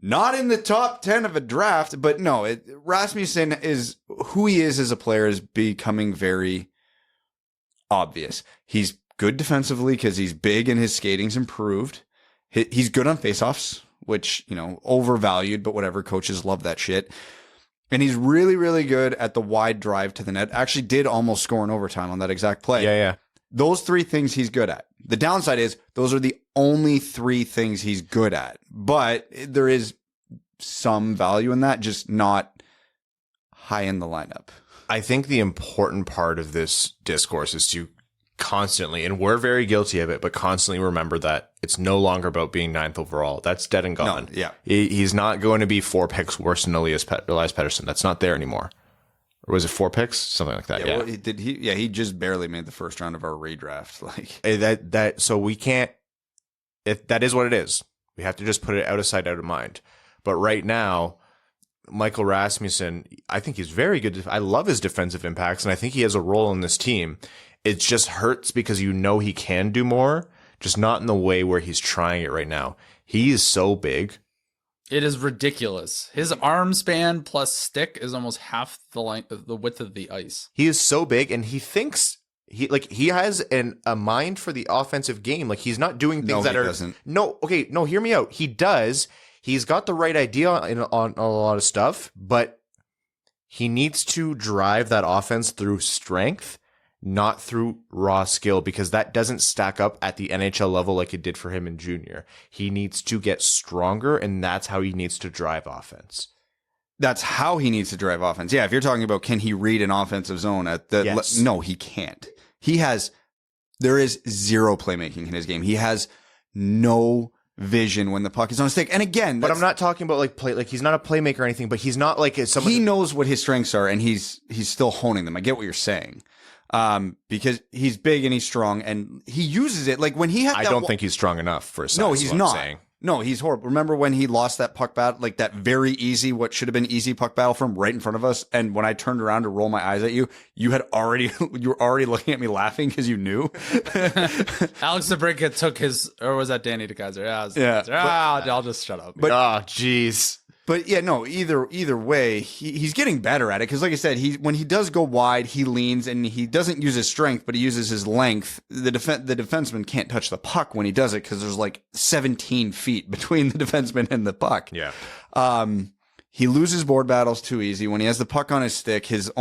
Not in the top 10 of a draft, but no, Rasmussen is who he is as a player is becoming very obvious. He's good defensively because he's big and his skating's improved. He's good on faceoffs, which, overvalued, but whatever. Coaches love that shit. And he's really, really good at the wide drive to the net. Actually did almost score in overtime on that exact play. Yeah. Those 3 things he's good at. The downside is those are the only 3 things he's good at. But there is some value in that, just not high in the lineup. I think the important part of this discourse is to constantly, and we're very guilty of it, but constantly remember that it's no longer about being 9th overall. That's dead and gone. No, yeah. He's not going to be 4 picks worse than Elias Pettersson. That's not there anymore. Or was it 4 picks? Something like that. Yeah. Well, he just barely made the first round of our redraft. So we can't. That is what it is. We have to just put it out of sight, out of mind. But right now, Michael Rasmussen, I think he's very good. I love his defensive impacts, and I think he has a role in this team. It just hurts because he can do more, just not in the way where he's trying it right now. He is so big. It is ridiculous. His arm span plus stick is almost half the width of the ice. He is so big, and he thinks he has a mind for the offensive game. Like, he's not doing things doesn't. No, hear me out. He does. He's got the right idea on a lot of stuff, but he needs to drive that offense through strength, not through raw skill, because that doesn't stack up at the NHL level like it did for him in junior. He needs to get stronger, and that's how he needs to drive offense. That's how he needs to drive offense. Yeah, if you're talking about can he read an offensive zone no, he can't. There is zero playmaking in his game. He has no vision when the puck is on a stick. And again, but I'm not talking about he's not a playmaker or anything, but he's not like someone. He knows what his strengths are, and he's still honing them. I get what you're saying. Because he's big and he's strong and he uses it. Like when he had I don't think he's strong enough for a size. No, he's not. No, he's horrible. Remember when he lost that puck battle, like that very easy, what should have been easy puck battle from right in front of us. And when I turned around to roll my eyes at you, you were already looking at me laughing because you knew. Alex DeBrincat took his, or was that Danny DeKaiser? Yeah. Yeah. I'll just shut up. But, jeez. But yeah, no, either way, he's getting better at it. Because like I said, when he does go wide, he leans and he doesn't use his strength, but he uses his length. The defenseman can't touch the puck when he does it because there's like 17 feet between the defenseman and the puck. Yeah. He loses board battles too easy. When he has the puck on his stick, he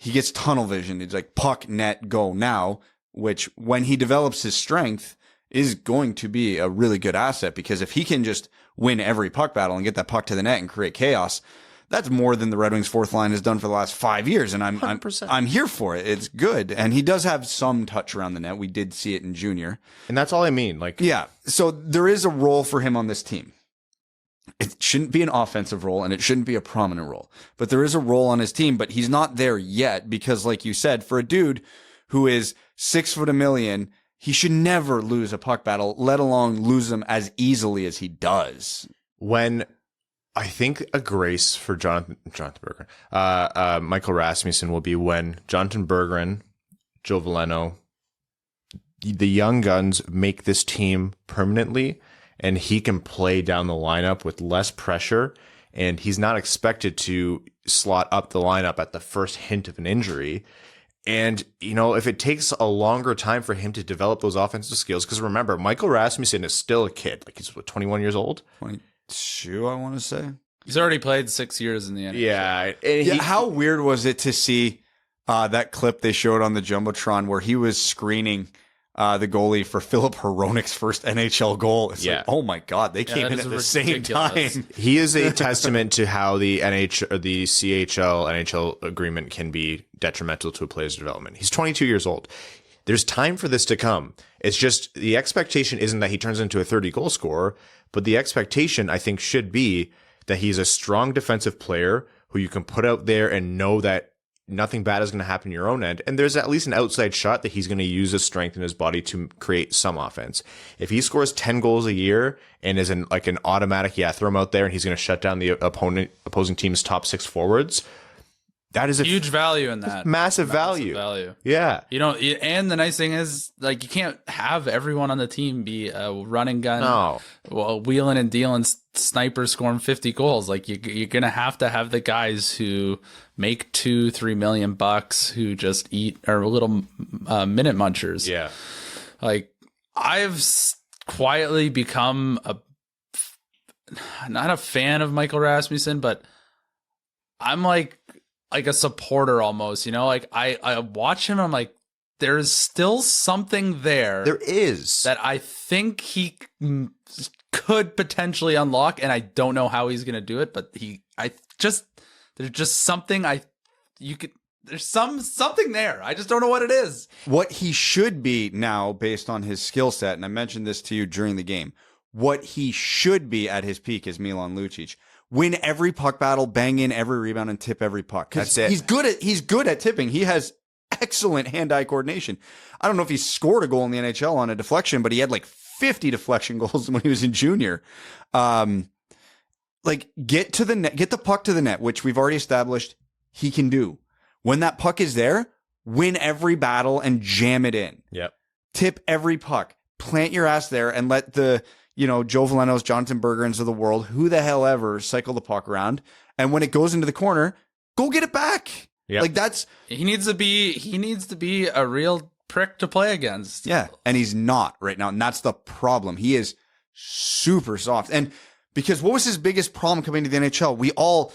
gets tunnel vision. It's like puck, net, go now, which when he develops his strength is going to be a really good asset, because if he can just win every puck battle and get that puck to the net and create chaos, that's more than the Red Wings fourth line has done for the last 5 years. And I'm here for it. It's good. And he does have some touch around the net. We did see it in junior. And that's all I mean. Like, yeah. So there is a role for him on this team. It shouldn't be an offensive role and it shouldn't be a prominent role, but there is a role on his team, but he's not there yet because, like you said, for a dude who is 6'1", he should never lose a puck battle, let alone lose them as easily as he does. When I think a grace for Jonathan Berggren, Michael Rasmussen will be when Jonathan Berggren, Joe Veleno, the young guns make this team permanently, and he can play down the lineup with less pressure, and he's not expected to slot up the lineup at the first hint of an injury. And, you know, if it takes a longer time for him to develop those offensive skills, because remember, Michael Rasmussen is still a kid. Like, he's 21 years old? 22, I want to say. He's already played 6 years in the NHL. Yeah. How weird was it to see that clip they showed on the Jumbotron where he was screening the goalie for Filip Hronik's first NHL goal? It's like, oh my God, they came in at the same time. He is a testament to how the the CHL NHL agreement can be detrimental to a player's development. He's 22 years old. There's time for this to come. It's just the expectation isn't that he turns into a 30-goal scorer, but the expectation, I think, should be that he's a strong defensive player who you can put out there and know that nothing bad is going to happen in your own end. And there's at least an outside shot that he's going to use his strength in his body to create some offense. If he scores 10 goals a year and is an automatic, throw him out there and he's going to shut down the opposing team's top 6 forwards, that is a huge value in that. Massive value. Yeah. You know, and the nice thing is, like, you can't have everyone on the team be a running gun, wheeling and dealing sniper scoring 50 goals. Like, you're going to have the guys who make $2-3 million who just are little minute munchers. Yeah. Like, I've quietly become not a fan of Michael Rasmussen, but I'm like a supporter almost, you know, like I watch him. I'm like, there's still something there. There is that I think he could potentially unlock, and I don't know how he's going to do it, but there's just something there's something there. I just don't know what it is. What he should be now based on his skill set, and I mentioned this to you during the game, what he should be at his peak is Milan Lucic. Win every puck battle, bang in every rebound, and tip every puck. That's it. He's good at tipping. He has excellent hand-eye coordination. I don't know if he scored a goal in the NHL on a deflection, but he had like 50 deflection goals when he was in junior. Like, get to the net, get the puck to the net, which we've already established he can do. When that puck is there, win every battle and jam it in. Yep. Tip every puck. Plant your ass there and let the Joe Veleno's, Jonathan Berggrens of the world, who the hell ever, cycle the puck around. And when it goes into the corner, go get it back. Yep. Like, he needs to be a real prick to play against. Yeah. And he's not right now. And that's the problem. He is super soft. And because what was his biggest problem coming to the NHL? We all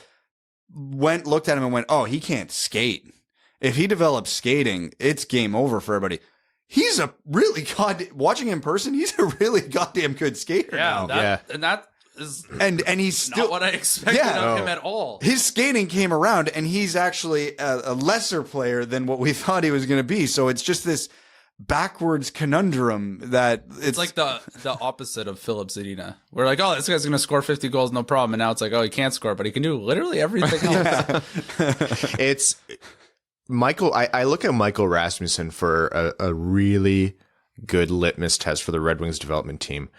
looked at him and went, oh, he can't skate. If he develops skating, it's game over for everybody. He's a really watching him in person, he's a really goddamn good skater now. And that is and he's still not what I expected of him at all. His skating came around, and he's actually a lesser player than what we thought he was going to be. So it's just this backwards conundrum that it's like the opposite of Filip Zadina. We're like, oh, this guy's going to score 50 goals, no problem. And now it's like, oh, he can't score, but he can do literally everything else. It's Michael. I look at Michael Rasmussen for a really good litmus test for the Red Wings development team.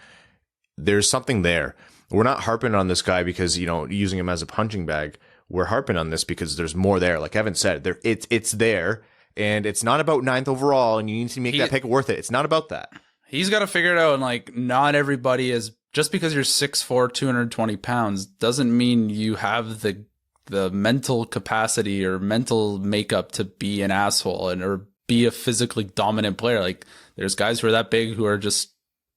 There's something there. We're not harping on this guy because, using him as a punching bag. We're harping on this because there's more there. Like Evan said, it's there. And it's not about 9th overall, and you need to make that pick worth it. It's not about that. He's got to figure it out, and like, not everybody is just because you're 6'4", 220 pounds doesn't mean you have the mental capacity or mental makeup to be an asshole or be a physically dominant player. Like, there's guys who are that big who are just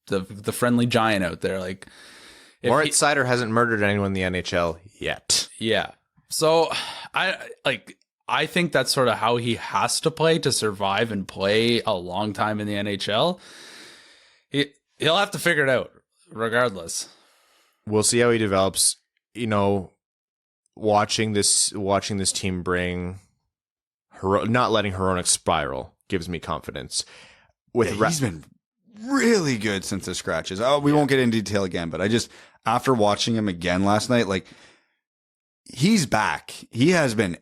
the friendly giant out there. Like, Moritz Seider hasn't murdered anyone in the NHL yet. Yeah. So I think that's sort of how he has to play to survive and play a long time in the NHL. He'll have to figure it out regardless. We'll see how he develops. You know, watching this team bring not letting Hronek spiral gives me confidence. He's been really good since the scratches. We won't get into detail again, but after watching him again last night, like, he's back. He has been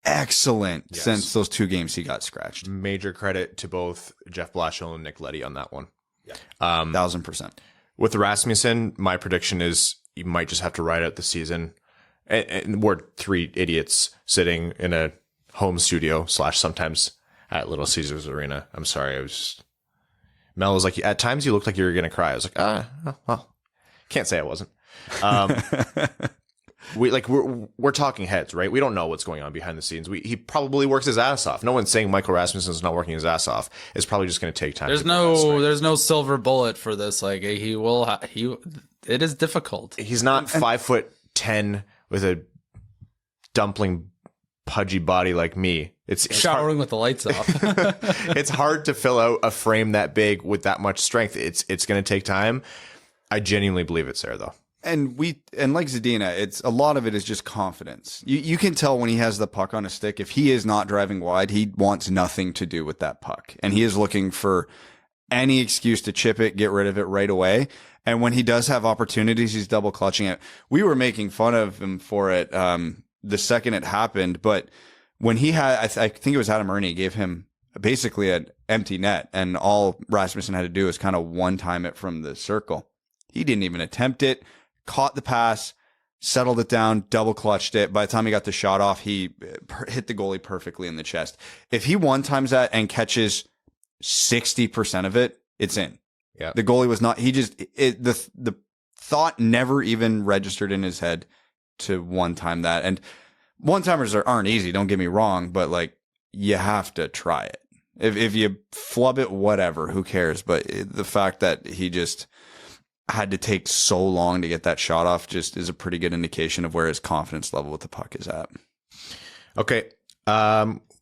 excellent since those 2 games he got scratched. Major credit to both Jeff Blashill and Nick Leddy on that one. Yeah, 1,000%. With Rasmussen, my prediction is you might just have to ride out the season. And we're 3 idiots sitting in a home studio / sometimes at Little Caesars Arena. I'm sorry. Mel was like, at times you looked like you were going to cry. I was like, well, can't say I wasn't. We're talking heads, right? We don't know what's going on behind the scenes. He probably works his ass off. No one's saying Michael Rasmussen is not working his ass off. It's probably just going to take time. There's no silver bullet for this. Like, it is difficult. He's not 5'10" with a dumpling pudgy body like me. It's showering with the lights off. It's hard to fill out a frame that big with that much strength. It's going to take time. I genuinely believe it's there, though. And like Zadina, a lot of it is just confidence. You can tell when he has the puck on a stick, if he is not driving wide, he wants nothing to do with that puck. And he is looking for any excuse to chip it, get rid of it right away. And when he does have opportunities, he's double clutching it. We were making fun of him for it the second it happened, but when he had, I think it was Adam Ernie gave him basically an empty net, and all Rasmussen had to do was kind of one-time it from the circle. He didn't even attempt it, caught the pass, settled it down, double clutched it. By the time he got the shot off, he hit the goalie perfectly in the chest. If he one-times that and catches 60% of it, it's in. Yeah. The goalie was not, the thought never even registered in his head to one-time that. And one-timers aren't easy, don't get me wrong, but like, you have to try it. If you flub it, whatever, who cares? But the fact that he just had to take so long to get that shot off just is a pretty good indication of where his confidence level with the puck is at. Okay.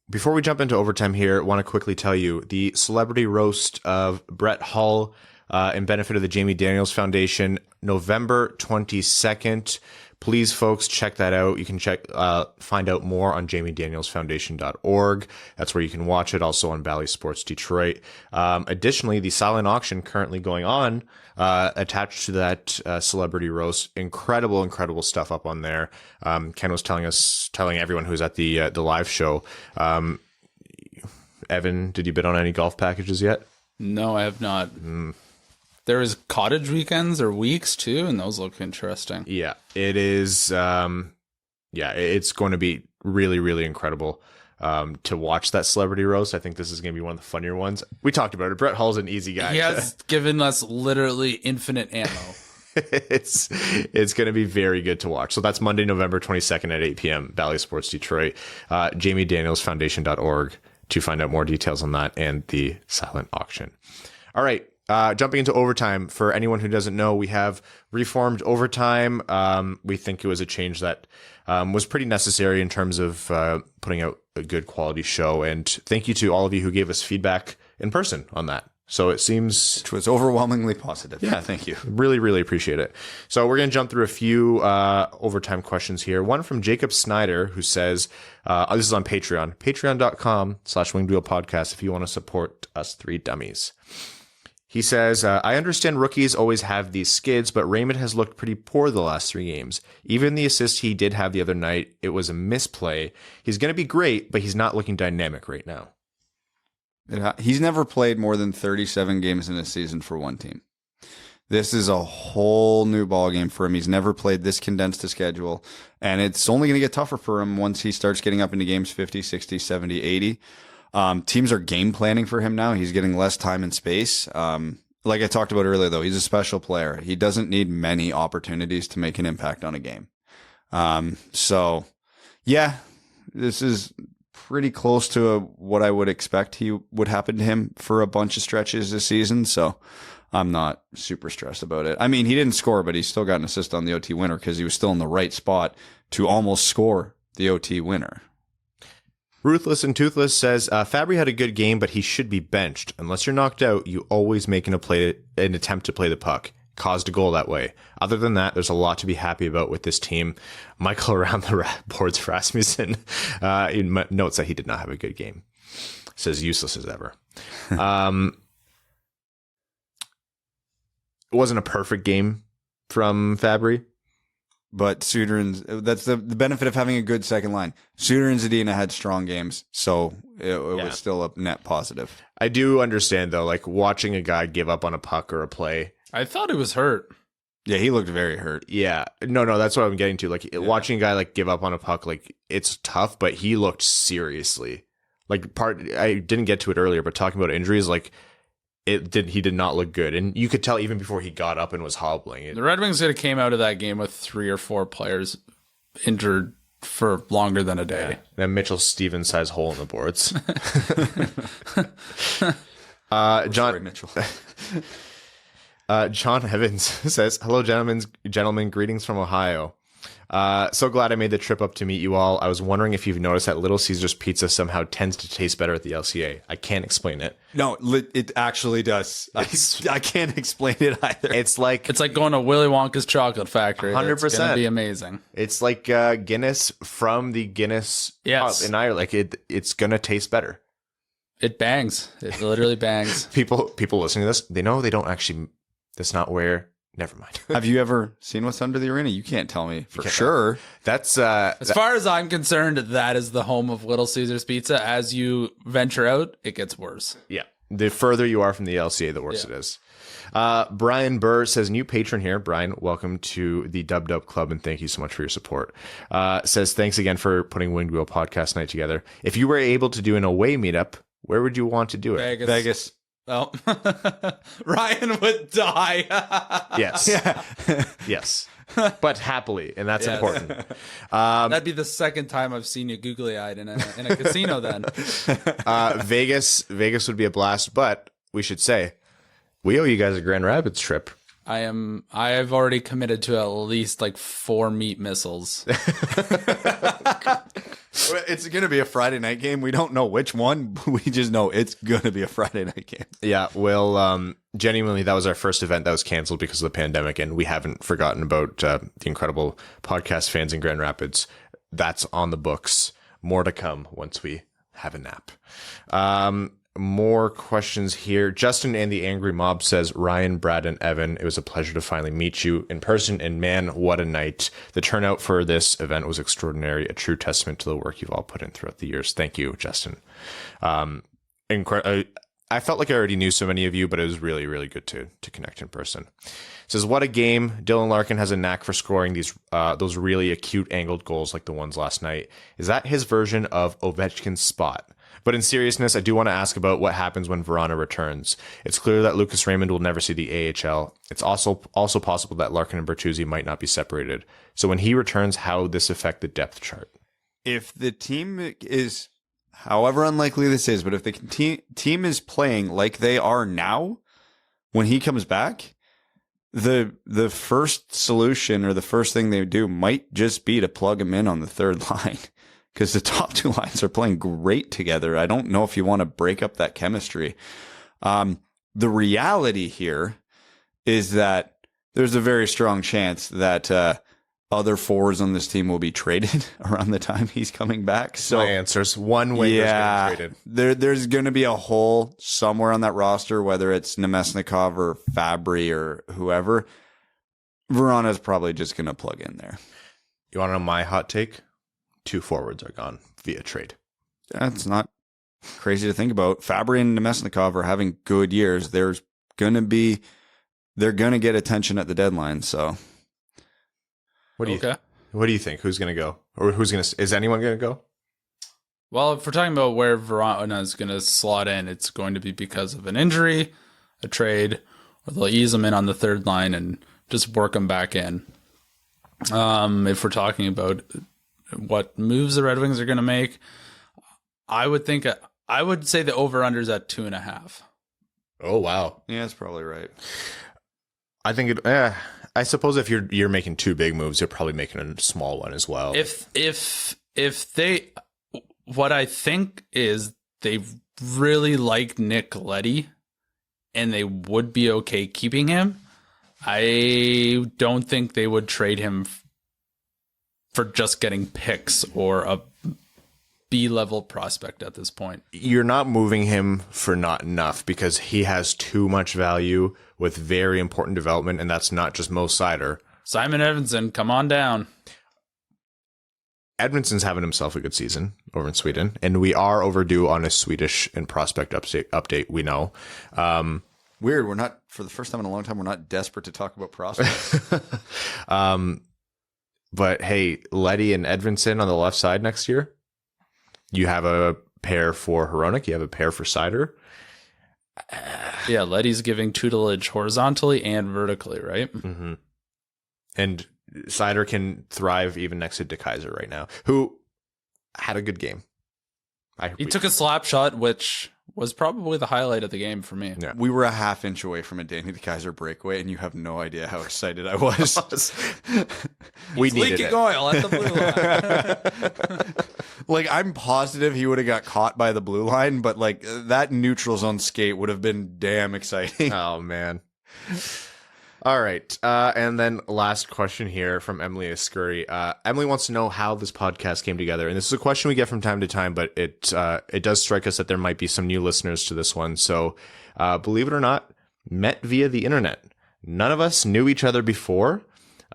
Before we jump into overtime here, I want to quickly tell you the celebrity roast of Brett Hull in benefit of the Jamie Daniels Foundation, November 22nd. Please, folks, check that out. You can find out more on jamiedanielsfoundation.org. That's where you can watch it. Also on Bally Sports Detroit. Additionally, the silent auction currently going on, attached to that celebrity roast. Incredible stuff up on there. Ken was telling everyone who's at the live show. Evan, did you bid on any golf packages yet? No, I have not. There is cottage weekends or weeks too, and those look interesting. Yeah, it is. It's going to be really incredible to watch that celebrity roast. I think this is going to be one of the funnier ones. We talked about it. Brett Hull's an easy guy. He has given us literally infinite ammo. It's going to be very good to watch. So that's Monday, November 22nd at 8 p.m. Bally Sports Detroit. jamiedanielsfoundation.org to find out more details on that and the silent auction. All right. Jumping into overtime, for anyone who doesn't know, we have reformed overtime. We think it was a change that was pretty necessary in terms of putting out a good quality show. And thank you to all of you who gave us feedback in person on that. So it seems... Which was overwhelmingly positive. Yeah, thank you. Really appreciate it. So we're going to jump through a few overtime questions here. One from Jacob Snyder, who says, this is on Patreon, patreon.com/wingedwheelpodcast if you want to support us 3 dummies. He says, I understand rookies always have these skids, but Raymond has looked pretty poor the last 3 games. Even the assist he did have the other night, it was a misplay. He's going to be great, but he's not looking dynamic right now. He's never played more than 37 games in a season for one team. This is a whole new ballgame for him. He's never played this condensed a schedule, and it's only going to get tougher for him once he starts getting up into games 50, 60, 70, 80. Teams are game planning for him now. He's getting less time and space. like I talked about earlier, though, he's a special player. He doesn't need many opportunities to make an impact on a game. So, yeah, this is pretty close to what I would expect he would happen to him for a bunch of stretches this season. So I'm not super stressed about it. I mean, he didn't score, but he still got an assist on the OT winner because he was still in the right spot to almost score the OT winner. Ruthless and Toothless says, Fabry had a good game, but he should be benched. Unless you're knocked out, you always make an attempt to play the puck. Caused a goal that way. Other than that, there's a lot to be happy about with this team. Michael around the boards, Rasmussen, notes that he did not have a good game. Says useless as ever. It wasn't a perfect game from Fabry. But Seider and that's the benefit of having a good second line. Seider and Zadina had strong games, so it was still a net positive. I do understand, though, like watching a guy give up on a puck or a play. I thought he was hurt. Yeah, he looked very hurt. Yeah. No, that's what I'm getting to. Like watching a guy like give up on a puck, like it's tough, but he looked seriously. Like I didn't get to it earlier, but talking about injuries, like he did not look good. And you could tell even before he got up and was hobbling. The Red Wings could have came out of that game with 3 or 4 players injured for longer than a day. Yeah. That Mitchell Stevens size hole in the boards. Sorry, Mitchell. John Evans says, hello, gentlemen, greetings from Ohio. So glad I made the trip up to meet you all. I was wondering if you've noticed that Little Caesars pizza somehow tends to taste better at the LCA. I can't explain it. No, it actually does. I can't explain it either. It's like going to Willy Wonka's chocolate factory. 100%. It's going to be amazing. It's like Guinness from the Guinness pub in Ireland. Like it's going to taste better. It bangs. It literally bangs. People listening to this, they know they don't actually. That's not where. Never mind. Have you ever seen what's under the arena? You can't tell me for sure. That's as far as I'm concerned, that is the home of Little Caesars Pizza. As you venture out, it gets worse. Yeah. The further you are from the LCA, the worse it is. Brian Burr says, new patron here. Brian, welcome to the WWP Club, and thank you so much for your support. Says, thanks again for putting Winged Wheel Podcast Night together. If you were able to do an away meetup, where would you want to do it? Vegas. Oh, Ryan would die. Yes. Yeah. Yes. But happily, and that's important. That'd be the second time I've seen you googly-eyed in a casino then. Vegas would be a blast, but we should say, we owe you guys a Grand Rapids trip. I've already committed to at least like 4 meat missiles. It's going to be a Friday night game. We don't know which one. We just know it's going to be a Friday night game. Yeah, well, genuinely, that was our first event that was canceled because of the pandemic, and we haven't forgotten about the incredible podcast fans in Grand Rapids. That's on the books. More to come once we have a nap. More questions here. Justin and the Angry Mob says, Ryan, Brad, and Evan, it was a pleasure to finally meet you in person, and man, what a night. The turnout for this event was extraordinary, a true testament to the work you've all put in throughout the years. Thank you, Justin. I felt like I already knew so many of you, but it was really, really good to connect in person. It says, what a game. Dylan Larkin has a knack for scoring those really acute angled goals like the ones last night. Is that his version of Ovechkin's spot? But in seriousness, I do want to ask about what happens when Verona returns. It's clear that Lucas Raymond will never see the AHL. It's also possible that Larkin and Bertuzzi might not be separated. So when he returns, how would this affect the depth chart? If the team is, however unlikely this is, but if the team is playing like they are now, when he comes back, the first solution or the first thing they do might just be to plug him in on the third line. Because the top 2 lines are playing great together. I don't know if you want to break up that chemistry. The reality here is that there's a very strong chance that other forwards on this team will be traded around the time he's coming back. So my answer's one winger's getting traded. There's going to be a hole somewhere on that roster, whether it's Nemesnikov or Fabry or whoever. Verona's probably just going to plug in there. You want to know my hot take? 2 forwards are gone via trade. That's not crazy to think about. Fabry and Nemesnikov are having good years. They're going to get attention at the deadline. So, what do you think? Who's going to go, or is anyone going to go? Well, if we're talking about where Verona is going to slot in, it's going to be because of an injury, a trade, Or they'll ease him in on the third line and just work him back in. If we're talking about what moves the Red Wings are going to make, I would say the over-under's at 2.5. Oh, wow. Yeah, that's probably right. I think I suppose if you're making two big moves, you're probably making a small one as well. If they, what I think is they really like Nick Leddy and they would be okay keeping him, I don't think they would trade him for just getting picks or a B-level prospect at this point. You're not moving him for not enough because he has too much value with very important development, and that's not just Mo Seider. Simon Edvinsson, come on down. Edvinsson's having himself a good season over in Sweden, and we are overdue on a Swedish and prospect update, we know. Weird. We're not, for the first time in a long time, we're not desperate to talk about prospects. But hey, Leddy and Edvinsson on the left side next year. You have a pair for Hronek. You have a pair for Seider. Yeah, Leddy's giving tutelage horizontally and vertically, right? Mm-hmm. And Seider can thrive even next to DeKaiser right now, who had a good game. He took a slap shot, which was probably the highlight of the game for me. Yeah. We were a half inch away from a Danny DeKaiser breakaway, and you have no idea how excited I was. We needed it. Oil at the blue line. Like, I'm positive he would have got caught by the blue line, but like that neutral zone skate would have been damn exciting. Oh man. All right. And then last question here from Emily Escurry. Emily wants to know how this podcast came together. And this is a question we get from time to time, but it does strike us that there might be some new listeners to this one. So believe it or not, met via the internet. None of us knew each other before.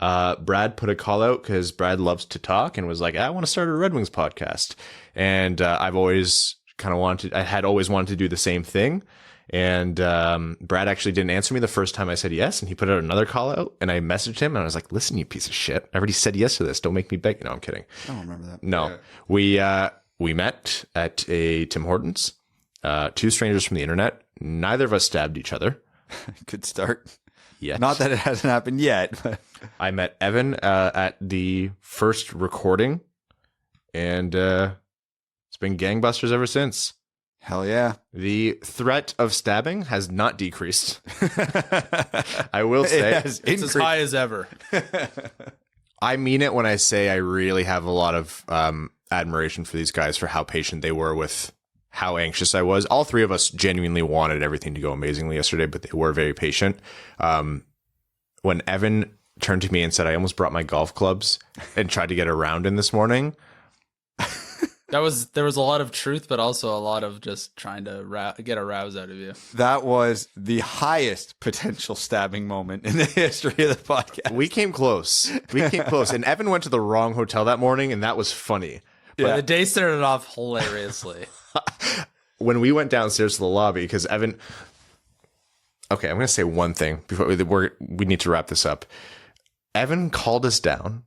Brad put a call out because Brad loves to talk and was like, I want to start a Red Wings podcast. And I've always had always wanted to do the same thing. And Brad actually didn't answer me the first time I said yes, and he put out another call out, and I messaged him, and I was like, listen, you piece of shit. I already said yes to this. Don't make me beg. No, I'm kidding. I don't remember that. No. Yeah. We met at a Tim Hortons, two strangers from the internet. Neither of us stabbed each other. Good start. Yet. Not that it hasn't happened yet. But. I met Evan at the first recording, and it's been gangbusters ever since. Hell yeah. The threat of stabbing has not decreased. I will say. It's as high as ever. I mean it when I say I really have a lot of admiration for these guys for how patient they were with how anxious I was. All three of us genuinely wanted everything to go amazingly yesterday, but they were very patient. When Evan turned to me and said, I almost brought my golf clubs and tried to get a round in this morning. There was a lot of truth, but also a lot of just trying to get a rouse out of you. That was the highest potential stabbing moment in the history of the podcast. We came close. And Evan went to the wrong hotel that morning, and that was funny. But the day started off hilariously. When we went downstairs to the lobby, because Evan... Okay, I'm going to say one thing before we need to wrap this up. Evan called us down.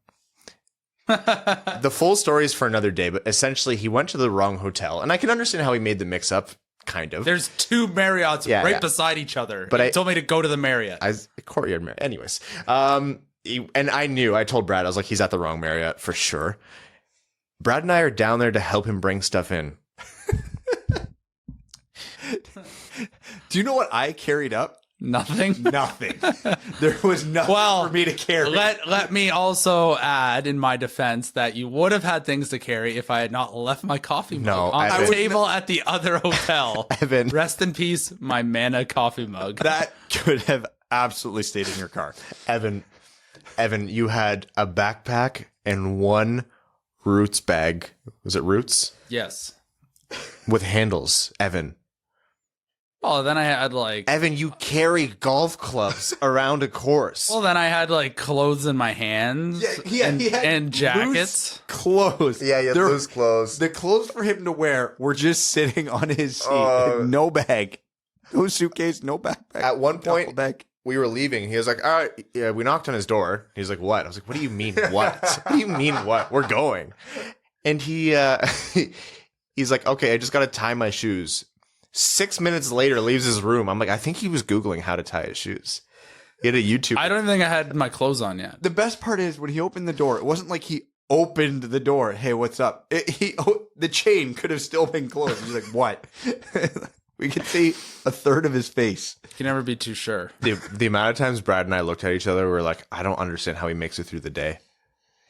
The full story is for another day, but essentially he went to the wrong hotel, and I can understand how he made the mix up, kind of. There's two Marriotts beside each other. But he told me to go to the Marriott. Courtyard Marriott. Anyways, and I told Brad, I was like, he's at the wrong Marriott for sure. Brad and I are down there to help him bring stuff in. Do you know what I carried up? Nothing. There was nothing for me to carry. Let me also add, in my defense, that you would have had things to carry if I had not left my coffee mug on the table at the other hotel. Evan. Rest in peace, my Mana coffee mug. That could have absolutely stayed in your car. Evan, you had a backpack and one Roots bag. Was it Roots? Yes. With handles, Evan. Oh, then I had Evan, you carry golf clubs around a course. Well, then I had clothes in my hands and jackets. Clothes. Yeah, loose clothes. The clothes for him to wear were just sitting on his seat. No bag. No suitcase, no backpack. At one point, we were leaving. He was like, all right, yeah, we knocked on his door. He's like, what? I was like, what do you mean, what? What do you mean, what? We're going. And he's like, okay, I just got to tie my shoes. 6 minutes later, leaves his room. I'm like, I think he was Googling how to tie his shoes. He had a YouTube. I don't even think I had my clothes on yet. The best part is when he opened the door, it wasn't like he opened the door. Hey, what's up? The chain could have still been closed. He's like, what? We could see a third of his face. You can never be too sure. The amount of times Brad and I looked at each other, we were like, I don't understand how he makes it through the day.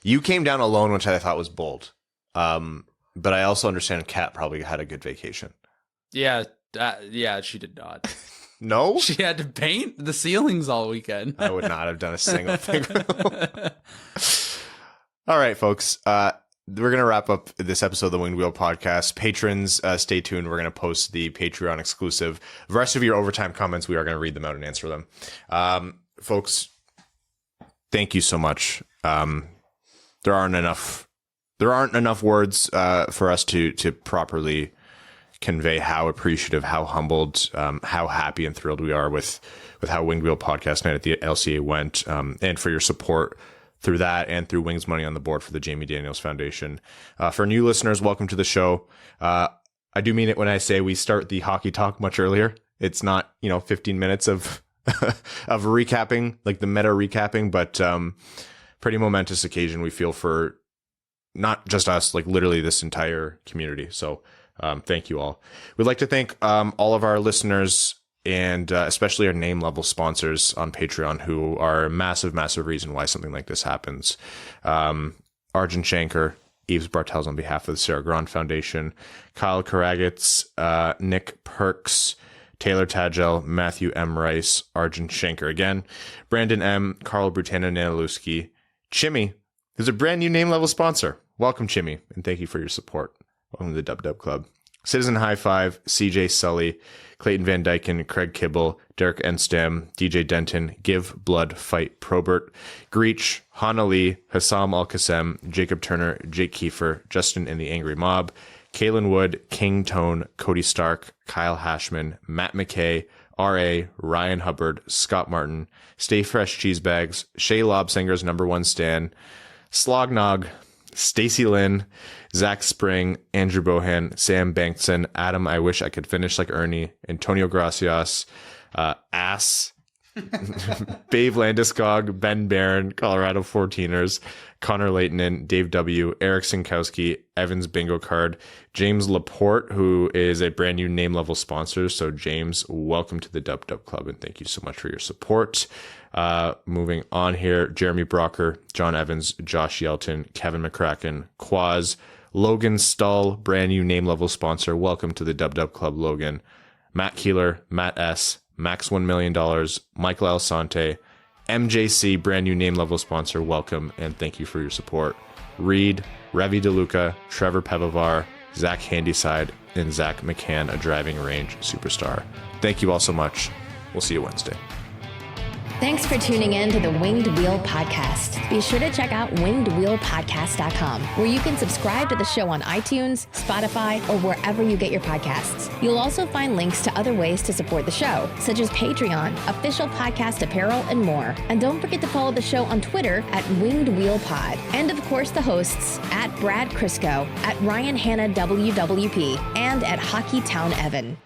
You came down alone, which I thought was bold. But I also understand Kat probably had a good vacation. Yeah, she did not. No? She had to paint the ceilings all weekend. I would not have done a single thing. All right, folks. We're going to wrap up this episode of the Winged Wheel podcast. Patrons, stay tuned. We're going to post the Patreon exclusive. The rest of your overtime comments, we are going to read them out and answer them. Folks, thank you so much. There aren't enough words for us to properly convey how appreciative, how humbled, how happy and thrilled we are with how Winged Wheel Podcast Night at the LCA went, and for your support through that and through Wings Money on the Board for the Jamie Daniels Foundation. For new listeners, welcome to the show. I do mean it when I say we start the hockey talk much earlier. It's not 15 minutes of of recapping, like the meta recapping, but pretty momentous occasion we feel for not just us, like literally this entire community. So thank you all. We'd like to thank all of our listeners and especially our name level sponsors on Patreon, who are a massive, massive reason why something like this happens. Arjun Shanker, Yves Bartels on behalf of the Sarah Grand Foundation, Kyle Karagitz, Nick Perks, Taylor Tagel, Matthew M. Rice, Arjun Shanker again, Brandon M., Carl Brutana Nanaluski, Chimmy, who's a brand new name level sponsor. Welcome, Chimmy, and thank you for your support. Welcome to the Dub Club. Citizen High Five, CJ Sully, Clayton Van Dyken, Craig Kibble, Derek Enstam, DJ Denton, Give Blood, Fight Probert, Greach, Hana Lee, Hassam Al-Qassem, Jacob Turner, Jake Kiefer, Justin and the Angry Mob, Kalen Wood, King Tone, Cody Stark, Kyle Hashman, Matt McKay, R.A., Ryan Hubbard, Scott Martin, Stay Fresh Cheese Bags, Shay Lobsinger's #1 stan, Slognog, Stacy Lynn, Zach Spring, Andrew Bohan, Sam Bankson, Adam I Wish I Could Finish Like Ernie, Antonio Gracias, Ass, Dave Landeskog, Ben Barron, Colorado 14ers, Connor Leighton, Dave W., Eric Sinkowski, Evans Bingo Card, James Laporte, who is a brand new name level sponsor. So James, welcome to the Dub Club and thank you so much for your support. Moving on here, Jeremy Brocker, John Evans, Josh Yelton, Kevin McCracken, Quaz, Logan Stull, brand new name level sponsor. Welcome to the Dub Club, Logan. Matt Keeler, Matt S., Max $1 million, Michael Alsante, MJC, brand new name level sponsor. Welcome and thank you for your support. Reed, Revi DeLuca, Trevor Pevovar, Zach Handyside, and Zach McCann, a driving range superstar. Thank you all so much. We'll see you Wednesday. Thanks for tuning in to the Winged Wheel Podcast. Be sure to check out wingedwheelpodcast.com, where you can subscribe to the show on iTunes, Spotify, or wherever you get your podcasts. You'll also find links to other ways to support the show, such as Patreon, official podcast apparel, and more. And don't forget to follow the show on Twitter at Winged Wheel Pod. And of course, the hosts at Brad Crisco, at Ryan Hanna WWP, and at Hockey Town Evan.